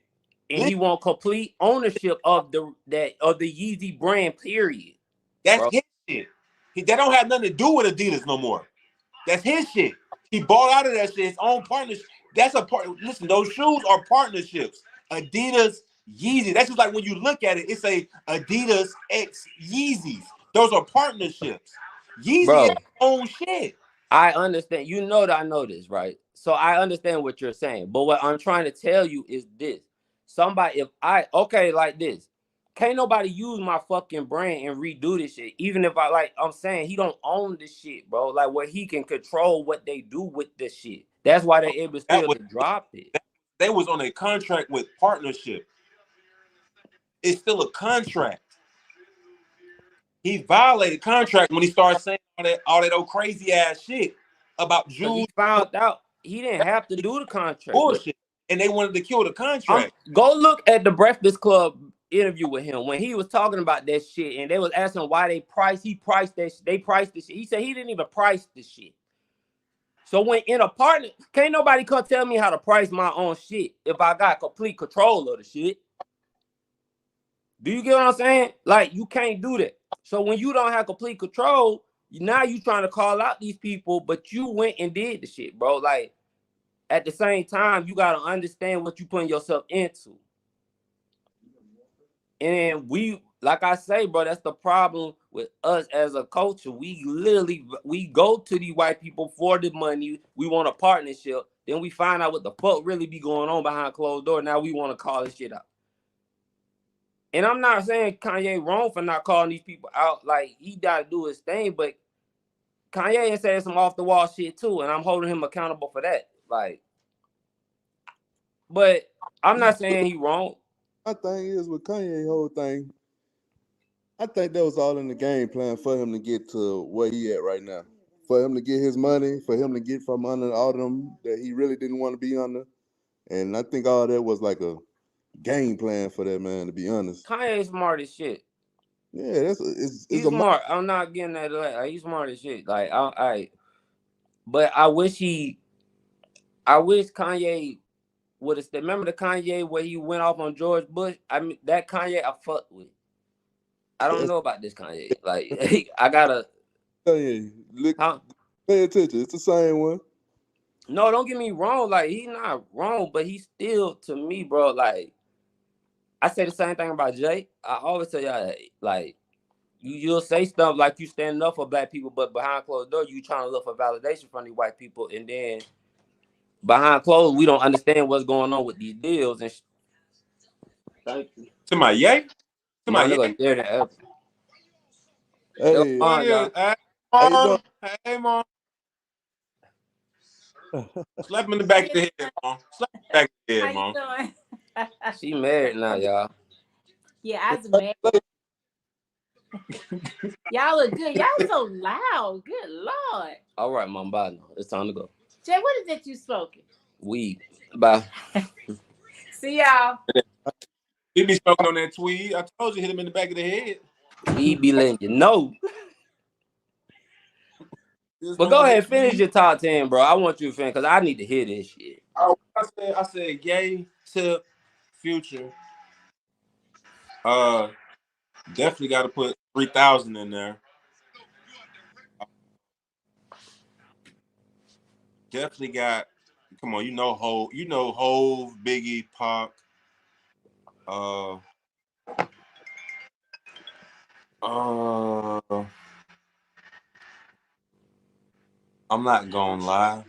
he want complete ownership of the Yeezy brand. Period, That's bro. his shit. That don't have nothing to do with Adidas no more. That's his shit. He bought out of that shit, his own partnership. That's a part. Listen, those shoes are partnerships. Adidas, Yeezy. That's just like when you look at it, it's a Adidas X Yeezys. Those are partnerships. Yeezy is bro. their own shit. I understand. You know that I know this, right? So I understand what you're saying. But what I'm trying to tell you is this. Somebody, if I, okay, like this, can't nobody use my fucking brand and redo this shit. Even if I, like, I'm saying he don't own this shit, bro. Like, where he can control what they do with this shit. That's why they able That still was to drop it. they was on a contract with partnership. It's still a contract. He violated contract when he started saying all that old crazy ass shit about Because Jews. he found out he didn't have to do the contract, bro. Bullshit. And they wanted to kill the contract. Go look at the Breakfast Club interview with him when he was talking about that shit, and they was asking why they priced. He priced that. They priced the shit. He said he didn't even price the shit. So when in a partner, can't nobody come tell me how to price my own shit if I got complete control of the shit. Do you get what I'm saying? Like, you can't do that. So when you don't have complete control, now you trying to call out these people, but you went and did the shit, bro. Like, at the same time, you got to understand what you putting yourself into. And we, like I say, bro, that's the problem with us as a culture. We go to these white people for the money. We want a partnership. Then we find out what the fuck really be going on behind closed door. Now we want to call this shit out. And I'm not saying Kanye wrong for not calling these people out. Like, he got to do his thing, but Kanye is saying some off the wall shit too, and I'm holding him accountable for that. Like, but I'm not saying he wrong. My thing is with Kanye whole thing, I think that was all in the game plan for him to get to where he at right now. For him to get his money, for him to get from under all them that he really didn't want to be under. And I think all that was like a game plan for that man, to be honest. Kanye smart as shit. Yeah, it's He's a smart. I'm not getting that. Like, he's smart as shit. Like, but I wish Kanye would have. Remember the Kanye where he went off on George Bush? I mean, that Kanye I fucked with. I don't know about this Kanye. Like, I gotta. Kanye. Look, Huh? pay attention. It's the same one. No, don't get me wrong. Like, he's not wrong, but he's still, to me, bro. Like, I say the same thing about Jay. I always tell y'all that, like, you'll say stuff like you standing up for black people, but behind closed doors, you trying to look for validation from these white people, and then behind closed, we don't understand what's going on with these deals. And thank you. To my yay? To my Man, yay? there that. Hey, What it is? Hey, how you doing? mom. Hey, mom. Slap him in the back of the head, mom. Slap him in the back of the head, How mom. you doing? She married now, y'all. Yeah, I was mad. Y'all look good. Y'all so loud. Good Lord. All right, mom, bye now. It's time to go. Jay, what is that you smoking? Weed. Bye. See y'all. He be smoking on that tweed. I told you, hit him in the back of the head. Weed be letting you know. But go ahead, finish your top 10, bro. I want you to finish because I need to hear this shit. I said, Yay, Tip, Future. Definitely got to put 3,000 in there. Definitely got. Come on, Hove, Biggie, Pac. I'm not gonna lie.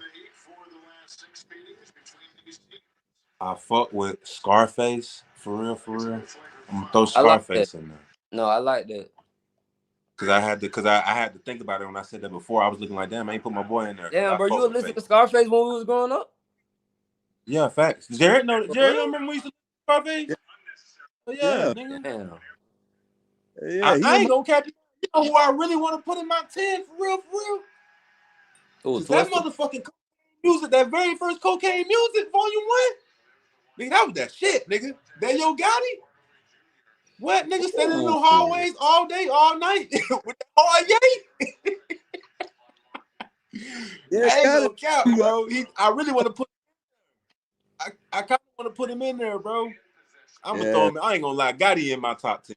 I fuck with Scarface for real. I'm gonna throw Scarface in there. No, I like that. Cause I had to think about it when I said that before. I was looking like, damn, I ain't put my boy in there. Damn, bro, you would listen to Scarface when we was growing up? Yeah, facts. Jared, you remember when we used to listen to Scarface? Yeah, nigga. Damn. Yeah, I ain't gonna catch you. You know who I really want to put in my 10 for real? Ooh, That motherfucking music, that very first Cocaine Music, Volume 1. Nigga, that was that shit, nigga. That Yo Gotti. What, nigga, standing in the hallways all day, all night with that hard yay? Yeah, I ain't gonna count, bro. I really want to put. I kind of want to put him in there, bro. I'm gonna throw him. I ain't gonna lie, Gotti in my top 10.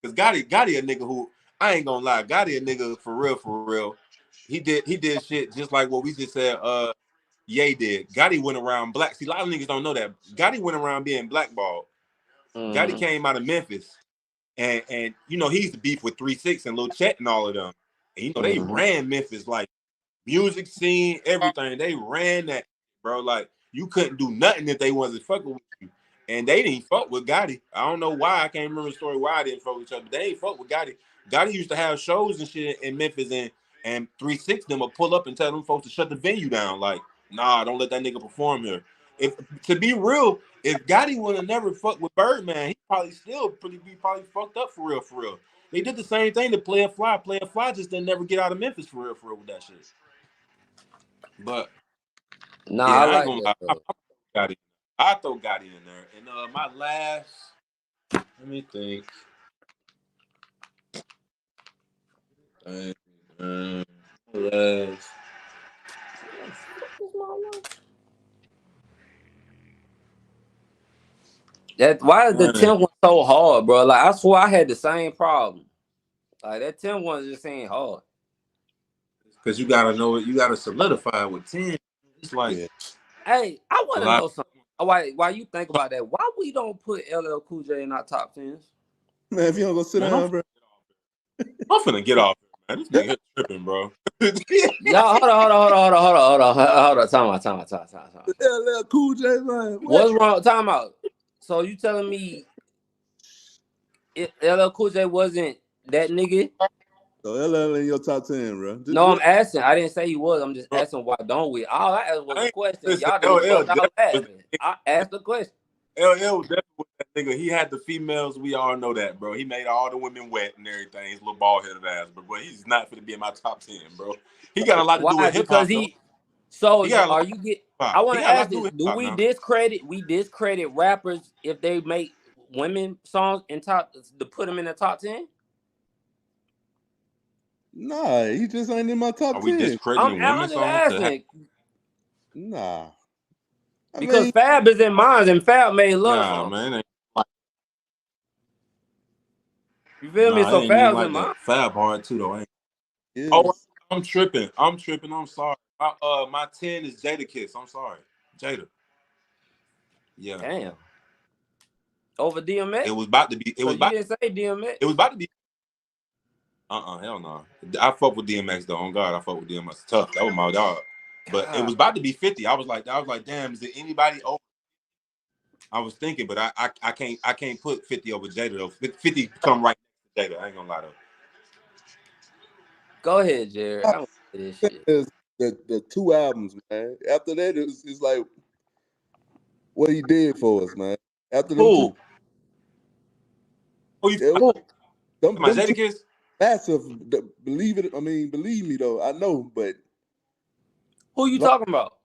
Cause Gotti a nigga who I ain't gonna lie, Gotti a nigga for real. He did shit just like what we just said. Ye did. Gotti went around black. See, a lot of niggas don't know that. Gotti went around being blackballed. Gotti came out of Memphis, and you know he's the beef with 3 6 and Lil Chet and all of them. And you know they ran Memphis like music scene, everything. They ran that, bro. Like you couldn't do nothing if they wasn't fucking with you. And they didn't fuck with Gotti. I don't know why. I can't remember the story why I didn't fuck with each other. But they ain't fuck with Gotti. Gotti used to have shows and shit in Memphis, and 3 6 them would pull up and tell them folks to shut the venue down. Like, nah, don't let that nigga perform here. If to be real, if Gotti would have never fucked with Birdman, he probably still be probably fucked up for real, for real. They did the same thing to Player Fly. Player Fly just didn't never get out of Memphis for real with that shit. But Nah, yeah, I I ain't like gonna that lie. though. I throw Gotti in there. And my last, let me think. Last. That why is the 10th one so hard, bro? Like I swear I had the same problem. Like that 10th one just ain't hard. Because you gotta know it, you gotta solidify it with 10. It's like, hey, I want to know something. Why you think about that? Why we don't put LL Cool J in our top 10s? Man, if you don't go sit down, bro. I'm finna get off here, man. This nigga tripping, bro. Y'all, hold on. Time out. LL Cool J, man. What's wrong? Time out. So you telling me LL Cool J wasn't that nigga? So LL in your top 10, bro. No, I'm asking. I didn't say he was. I'm just asking why don't we? All I asked was a question. Y'all done both out laughing. I asked the question. LL was definitely with that nigga. He had the females. We all know that, bro. He made all the women wet and everything. His little bald headed ass, but boy, he's not gonna be in my top 10, bro. He got a lot to do with hip hop. Because he. So are you get? I want to ask this: do we discredit rappers if they make women songs in top to put them in the top 10? Nah, he just ain't in my top 10. Are we discrediting women songs? Nah. Because Fab is in mine and Fab made love songs. Man. You feel me? So Fab's in mine. Fab hard too, though. Oh, I'm tripping. I'm sorry. My 10 is Jadakiss. I'm sorry. Jada. Yeah. Damn. Over DMX? It was about to be. You didn't say DMX. It was about to be. Hell no. I fuck with DMX though. On God, I fuck with DMX. Tough. That was my dog. But it was about to be 50. I was like, damn, is there anybody over? I was thinking, but I can't put 50 over Jada though. 50 come right next to Jada. I ain't gonna lie though. Go ahead, Jared. I don't this shit. The 2 albums, man. After that, it's like what he did for us, man. After the my Jadakiss? Massive. Believe me though. I know, but who you talking about?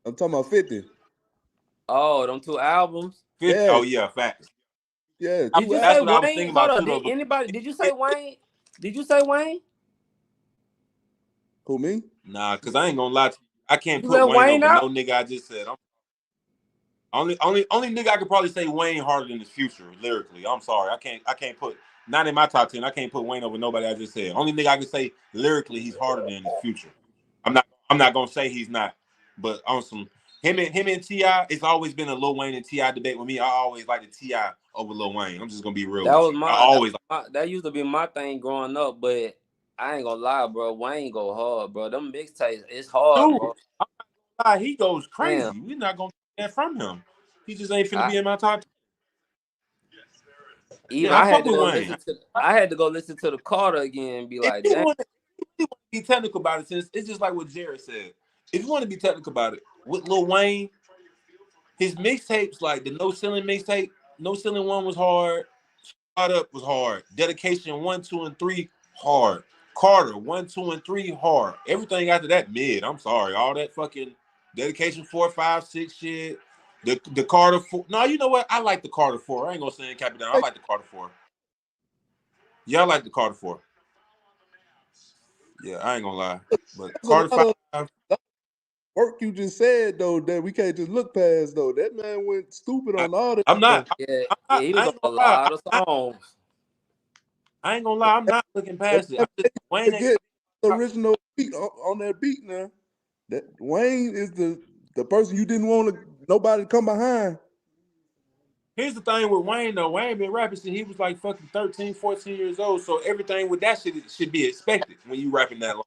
I'm talking about 50. Oh, them 2 albums. 50. Yeah. Oh yeah, facts. Yeah. Did you say Wayne? Hold on. Did you say Wayne? Did you say Wayne? Who, me? Nah, because I ain't gonna lie to you. I can't put Wayne over no nigga I just said. Only nigga I could probably say Wayne harder than his Future lyrically. I'm sorry. I can't put, not in my top 10. I can't put Wayne over nobody I just said. Only nigga I can say lyrically he's harder than his Future. I'm not gonna say he's not, but on some him and T.I., it's always been a Lil Wayne and T.I. debate with me. I always like the T.I. over Lil Wayne. I'm just gonna be real. That used to be my thing growing up, but I ain't gonna lie, bro. Wayne go hard, bro. Them mixtapes, it's hard, bro. I'm not gonna lie, he goes crazy. Damn. We're not gonna get that from him. He just ain't finna be in my top 10. Even I had to go listen to the Carter again and be like, if you want to be technical about it, since it's just like what Jared said. If you want to be technical about it, with Lil Wayne, his mixtapes, like the No Ceiling mixtape, No Ceiling 1 was hard. Start Up was hard. Dedication 1, 2, and 3 hard. Carter 1, 2, and 3 hard. Everything after that mid. I'm sorry, all that fucking Dedication 4, 5, 6 shit. The Carter 4. No, you know what? I like the Carter 4. I ain't gonna say cap it down. I like the Carter 4. Yeah, I like the Carter 4. Yeah, I ain't gonna lie. But Carter 5. Work you just said though that we can't just look past though. That man went stupid on all that. I'm not. He was on a lot of songs. I ain't gonna lie. I'm not looking past it. Wayne ain't the original beat on that beat now. That Wayne is the person you didn't want nobody to come behind. Here's the thing with Wayne though. Wayne been rapping since he was like fucking 13, 14 years old. So everything with that shit should be expected when you rapping that long.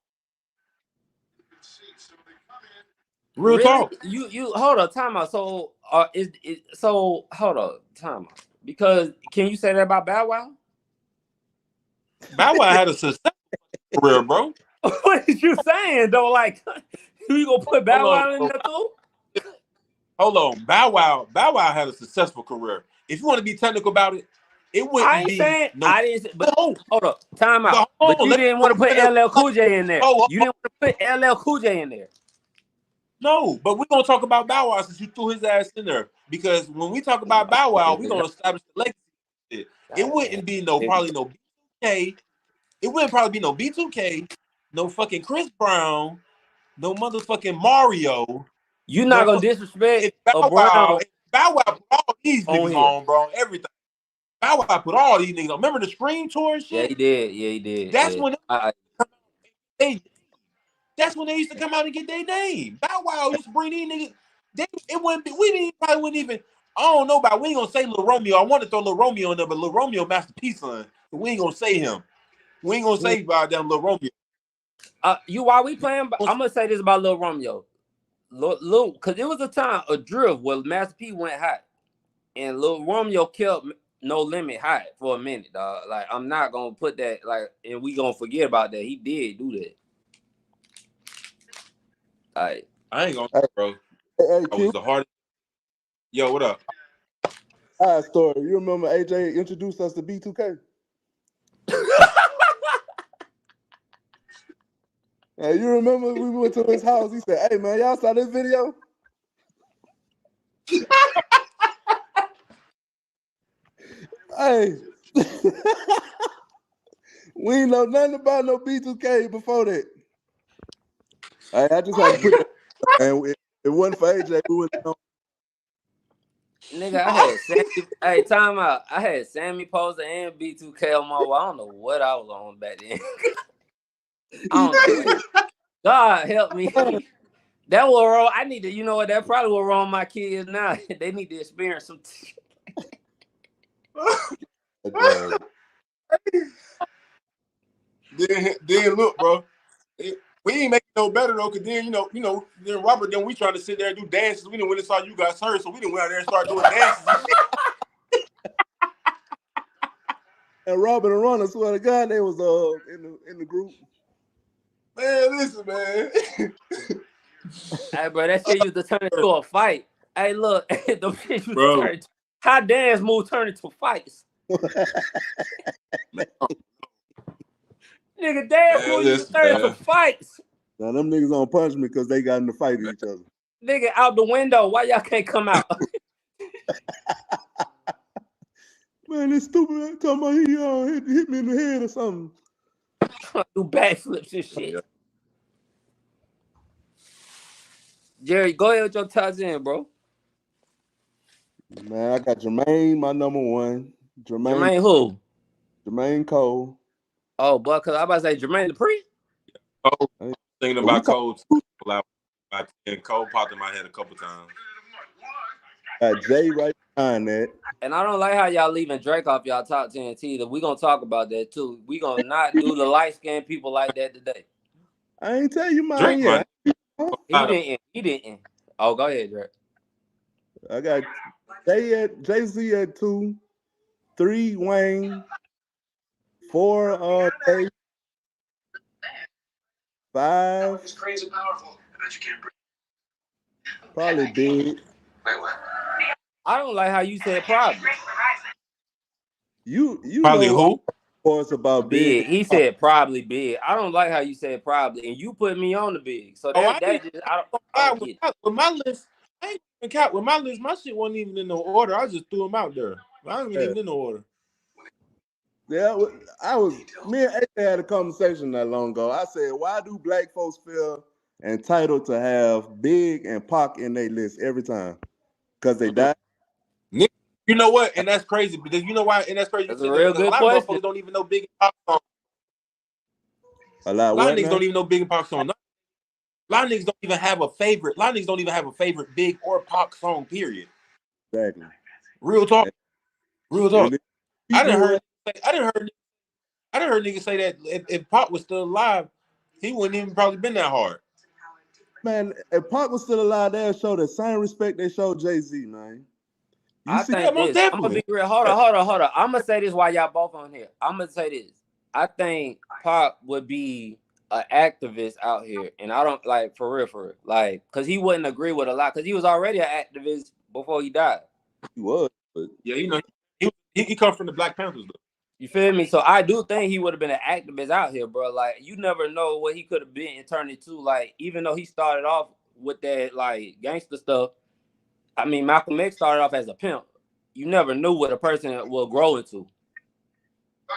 Real Really? talk. You hold up, time out. So hold up, time out. Because can you say that about Bow Wow? Bow Wow had a successful career, bro. What is you saying though? Like, you gonna put Bow Hold Wow in on. there too? Hold on. Bow Wow had a successful career. If you want to be technical about it, it I wouldn't ain't be saying no. I didn't. But No, hold up, time out. hold But on. you didn't want to put LL Cool J in there. Oh, You didn't want to put LL Cool J in there. no, but we're gonna talk about Bow Wow since you threw his ass in there. Because when we talk about Bow Wow, we're gonna establish the legacy. It wouldn't be probably no B2K. It wouldn't probably be no B2K, no fucking Chris Brown, no motherfucking Mario. You're No not gonna disrespect if Bow Wow. Brown If Bow Wow put all these on niggas here. on, bro. Everything. Bow Wow put all these niggas on. Remember the Scream tour and Yeah, shit? he did. Yeah, he did. That's Yeah. when that's when they used to come out and get their name. Bow Wow used to bring these niggas. It wouldn't be, probably wouldn't even. I don't know about. We ain't gonna say Lil Romeo. I want to throw Lil Romeo in there, but Lil Romeo Master P son. So we ain't gonna say him. We ain't gonna say about them Lil Romeo. While we playing, I'm gonna say this about Lil Romeo. Lil, because it was a time a drift where Master P went hot, and Lil Romeo kept No Limit hot for a minute, dog. Like, I'm not gonna put that and we gonna forget about that. He did do that. Like, I ain't gonna, bro. Hey, I was the hardest. Yo, what up? story. You remember Ajay introduced us to B2K? Hey, you remember we went to his house? He said, "Hey man, y'all saw this video?" Hey, we ain't know nothing about no B2K before that. Hey, I just had to put that. And it wasn't for AJ. We wouldn't know. nigga, I had Sammy. Hey, time out. I had Sammy Poser and B2K on my wall. I don't know what I was on back then. I don't know. God help me. That was wrong. I need to, you know what? That probably will wrong my kids now. They need to experience some. Then look, bro. We ain't making no better though, cause then then Robert, then we trying to sit there and do dances. We didn't when it saw you guys hurt, so we didn't went out there and start doing dances and shit. And Robin and Ron, I swear to God, they was in the group. Man, listen, man. Hey, bro, that shit used to turn into a fight. Hey, look, the shit used to Bro. turn. How dance move turn into fights? Nigga, dance move used to turn into fights. Now them niggas don't punch me because they got in the fight with each other. Nigga, out the window. Why y'all can't come out? Man, this stupid talking about he hit me in the head or something. Do backflips and shit. Jerry, go ahead with your top 10, bro. Man, I got Jermaine, my number one. Jermaine who? Jermaine Cole. Oh, boy, because I about to say Jermaine Dupri. Cole, thinking about Cole. And Cole popped in my head a couple times. Got Jay right behind that. And I don't like how y'all leaving Drake off y'all top 10 either. We gonna talk about that too. We gonna not do the light skinned people like that today. I ain't tell you mine Drake, yet. He didn't. Oh, go ahead, Drake. I got Jay-Z at 2, 3 Wayne, 4 Jay, 5 It's crazy powerful. I bet you can't breathe. probably Big. Wait, what? I don't like how you said probably. You Probably know who? It's about Big. Big. He said probably big. I don't like how you said probably, and you put me on the big. So I don't get it. With my list, I ain't even count with my list. My shit wasn't even in no order. I just threw them out there. I ain't even in no order. Yeah, me and AJ had a conversation not long ago. I said, why do black folks feel entitled to have Big and Pac in their list every time? Because they died? You know what? And that's crazy because you know why? And that's crazy. That's a real good lot question. of motherfuckers don't even know Big and Pac songs. A lot of niggas don't even know Big and Pac songs. A lot of niggas don't even have a favorite. A lot of niggas don't even have a favorite Big or Pac song, period. Exactly. Real talk. Real And talk. if he I didn't grew heard. up, I didn't heard niggas say that if Pop was still alive, he wouldn't even probably been that hard. man, if Pac was still alive, they'll show the same respect they showed Jay-Z, man. You I see, Yeah, think most this. I'm gonna definitely. be real. Hold on. I'm gonna say this while y'all both on here. I'm gonna say this. I think Pop would be an activist out here, and I don't like for real, like, cause he wouldn't agree with a lot, cause he was already an activist before he died. he was, but Yeah, you know, he come from the Black Panthers though. You feel me? So I do think he would have been an activist out here, bro. Like, you never know what he could have been and turned into. Like, even though he started off with that like gangster stuff, I mean, Malcolm X started off as a pimp. You never knew what a person will grow into.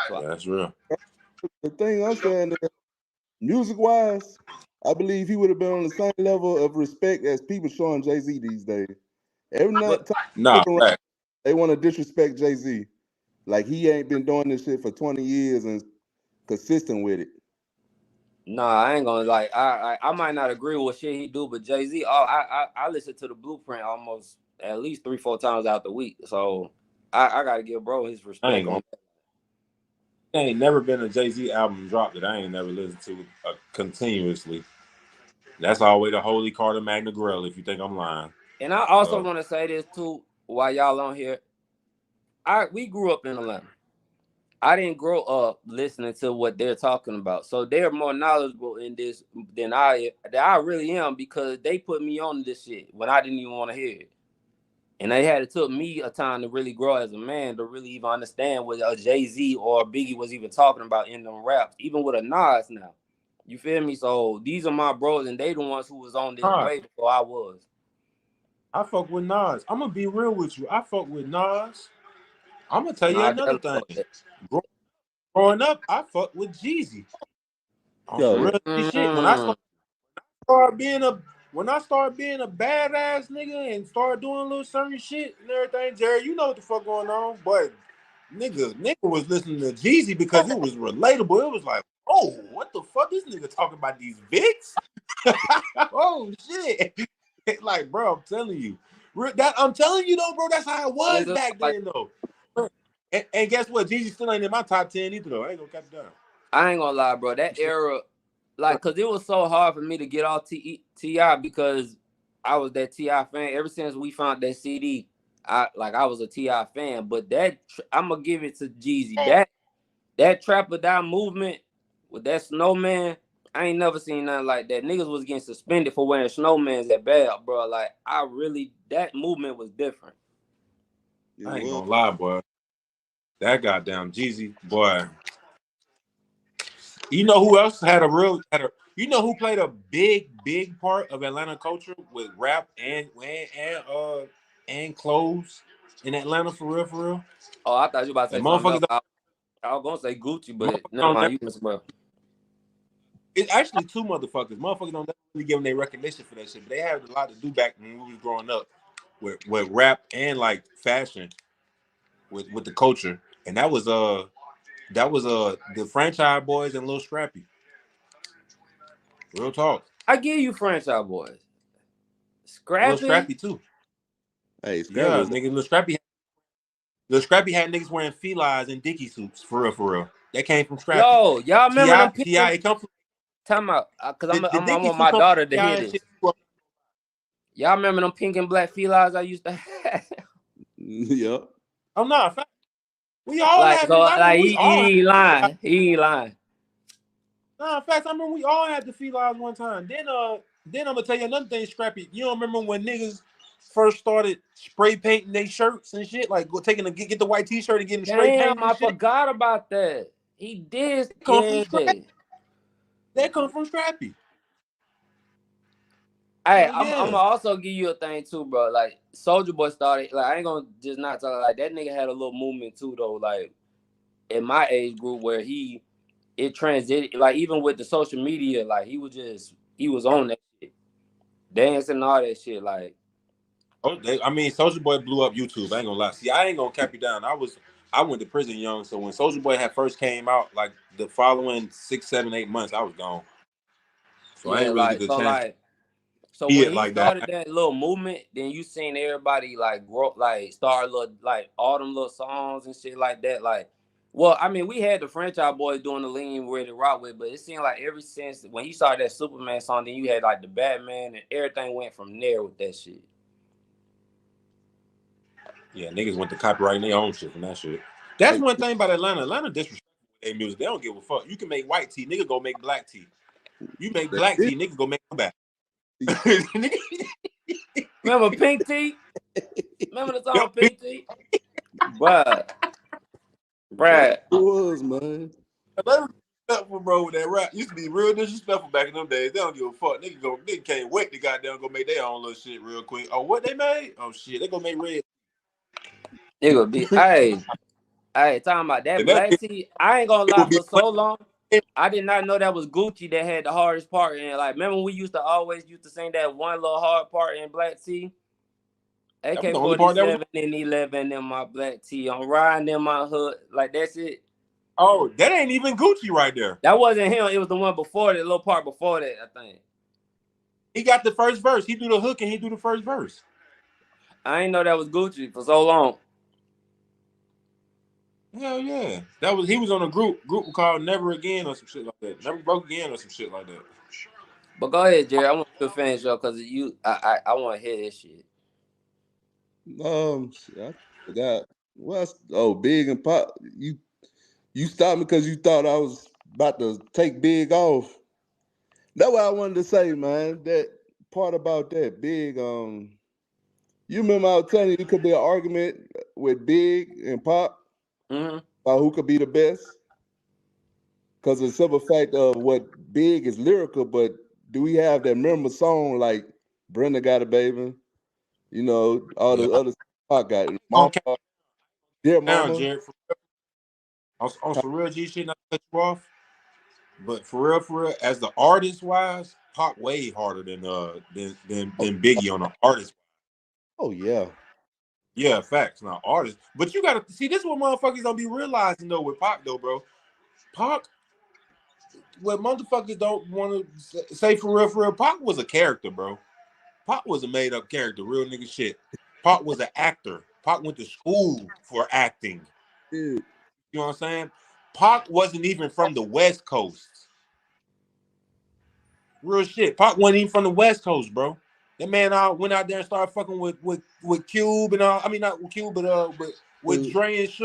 So Yeah, that's real. the thing I'm saying is, music-wise, I believe he would have been on the same level of respect as people showing Jay-Z these days. Every but time they Nah, look around, fact. they want to disrespect Jay-Z. Like he ain't been doing this shit for 20 years and consistent with it. nah, I ain't gonna like. I might not agree with what shit he do, but Jay Z, oh, I listen to the Blueprint almost at least 3-4 times out the week. So I gotta give bro his I ain't respect gonna. on that. There ain't never been a Jay-Z album dropped that I ain't never listened to continuously. That's always the Holy Carter Magna Grail. If you think I'm lying, And I also so want to say this too, while y'all on here. We grew up in Atlanta. I didn't grow up listening to what they're talking about, so they're more knowledgeable in this than I really am because they put me on this shit when I didn't even want to hear it. And it took me a time to really grow as a man to really even understand what a Jay-Z or Biggie was even talking about in them raps, even with a Nas now. You feel me? So these are my bros, and they the ones who was on this all right. way before I was. I fuck with Nas. I'm gonna be real with you. I fuck with Nas. I'm gonna tell you Nah, another definitely thing. fuck that. Growing up, I fucked with Jeezy. On Yo, some yeah. real shit. Mm, Started being a when I started being a badass nigga and started doing a little certain shit and everything, Jerry, you know what the fuck going on. But nigga was listening to Jeezy because it was relatable. It was like, oh, what the fuck? This nigga talking about these bits? Oh shit. Like, bro, I'm telling you though, bro, that's how it was niggas back like then though. And guess what? Jeezy still ain't in my top 10 either though. I ain't gonna cap it down. I ain't gonna lie, bro. That era, like, cause it was so hard for me to get off Ti because I was that Ti fan. Ever since we found that CD, I was a Ti fan. But I'm gonna give it to Jeezy. That Trap or Die movement with that snowman, I ain't never seen nothing like that. Niggas was getting suspended for wearing snowmans at bad, bro. Like, that movement was different. It I ain't was. gonna lie, boy. That goddamn Jeezy, boy. You know who else you know who played a big part of Atlanta culture with rap and clothes in Atlanta for real? Oh, I thought you about to And say something motherfuckers else. I was gonna say Gucci, but motherfuckers never don't mind. never, You missed, bro. it's actually two motherfuckers. Motherfuckers don't really give them their recognition for that shit, but they had a lot to do back when we was growing up with rap and like fashion with the culture. And that was the Franchise Boys and Lil Scrappy. Real talk. I give you Franchise Boys. Lil Scrappy? Scrappy too. Hey, Scrabble Yeah, was nigga, Lil Scrappy had niggas wearing felines and Dickie suits for real. That came from Scrappy. Yo, y'all remember them Ti, pinking? it come from Time out, cause the I Dickie want suit my come from daughter to Ti hear and this. shit. Y'all remember them pink and black felines I used to have? Yep. I'm not fat. We all Like, had so, niggas. I like, remember we all had. he ain't lying. He ain't lying. Nah, facts. I remember we all had the felines one time. Then I'm gonna tell you another thing, Scrappy. You don't remember when niggas first started spray painting their shirts and shit, like get the white t-shirt and getting spray Damn, painted and I shit. forgot about that. He did, They come from yeah. Scrappy. They come from Scrappy. Hey, Hell I'm gonna yeah. also give you a thing too, bro. Like, Soldier Boy started, like, I ain't gonna just not talk, like, that nigga had a little movement too, though, like, in my age group where it transited, like, even with the social media, like, he was on that shit, dancing and all that shit, like. I mean, Soldier Boy blew up YouTube. I ain't gonna lie. See, I ain't gonna cap you down. I went to prison young, so when Soldier Boy had first came out, like the following 6, 7, 8 months, I was gone. So I Yeah, ain't really get like, the so, chance. like, So see when it he like that. started that little movement, then you seen everybody like grow, like start little like all them little songs and shit like that. Like, well, I mean, we had the Franchise Boys doing the lean ready to rock with, but it seemed like ever since when he started that Superman song, then you had like the Batman and everything went from there with that shit. Yeah, niggas went to copyrighting their own shit from that shit. That's Hey, one thing about Atlanta. Atlanta disrespectful with their music. They don't give a fuck. You can make white tea, nigga go make black tea. You make that black is- tea, nigga go make comeback. Remember Pink Tea? Remember the song Pink Tea? Bruh. It Bruh. was, man. Atlanta disrespectful, bro, with that rap. Used to be real disrespectful back in them days. They don't give a fuck. Nigga can't wait to goddamn go make their own little shit real quick. Oh, what they made? Oh shit, they gonna make red. It would be, hey, talking about that And that black tea. I ain't gonna it lie, would be for so long, I did not know that was Gucci that had the hardest part. And like, remember we used to sing that one little hard part in Black Tea? that was the only part that was. AK-47 and 11 in my black tee. I'm riding in my hood. Like, that's it. Oh, that ain't even Gucci right there. That wasn't him. It was the one before that, the little part before that, I think. He got the first verse. He do the hook and he do the first verse. I ain't know that was Gucci for so long. Hell yeah. He was on a group called Never Again or some shit like that. Never Broke Again or some shit like that. But go ahead, Jerry. I want you to finish up because I want to hear this shit. I forgot. Big and Pop. You stopped me because you thought I was about to take Big off. That's what I wanted to say, man. That part about that Big. You remember I was telling you it could be an argument with Big and Pop Mm-hmm. about who could be the best. Because the simple fact of what Big is lyrical, but do we have that memorable song like Brenda Got a Baby? You know, all Yeah. the other Pop got it. Mama, Okay. Dear Now, Mama. Jared, on some real G shit, not to cut you off. But for real, as the artist wise, Pac way harder than Biggie on the artist. Oh yeah. Yeah, facts. Now artists. But you gotta see this is what motherfuckers don't be realizing though with Pac though, bro. Pac, what motherfuckers don't want to say for real, Pac was a character, bro. Pac was a made up character, real nigga shit. Pac was an actor. Pac went to school for acting. Yeah. You know what I'm saying? Pac wasn't even from the West Coast. Real shit. Pac wasn't even from the West Coast, bro. That man went out there and started fucking with Cube and all. I mean, not with Cube, but with Dre and shit.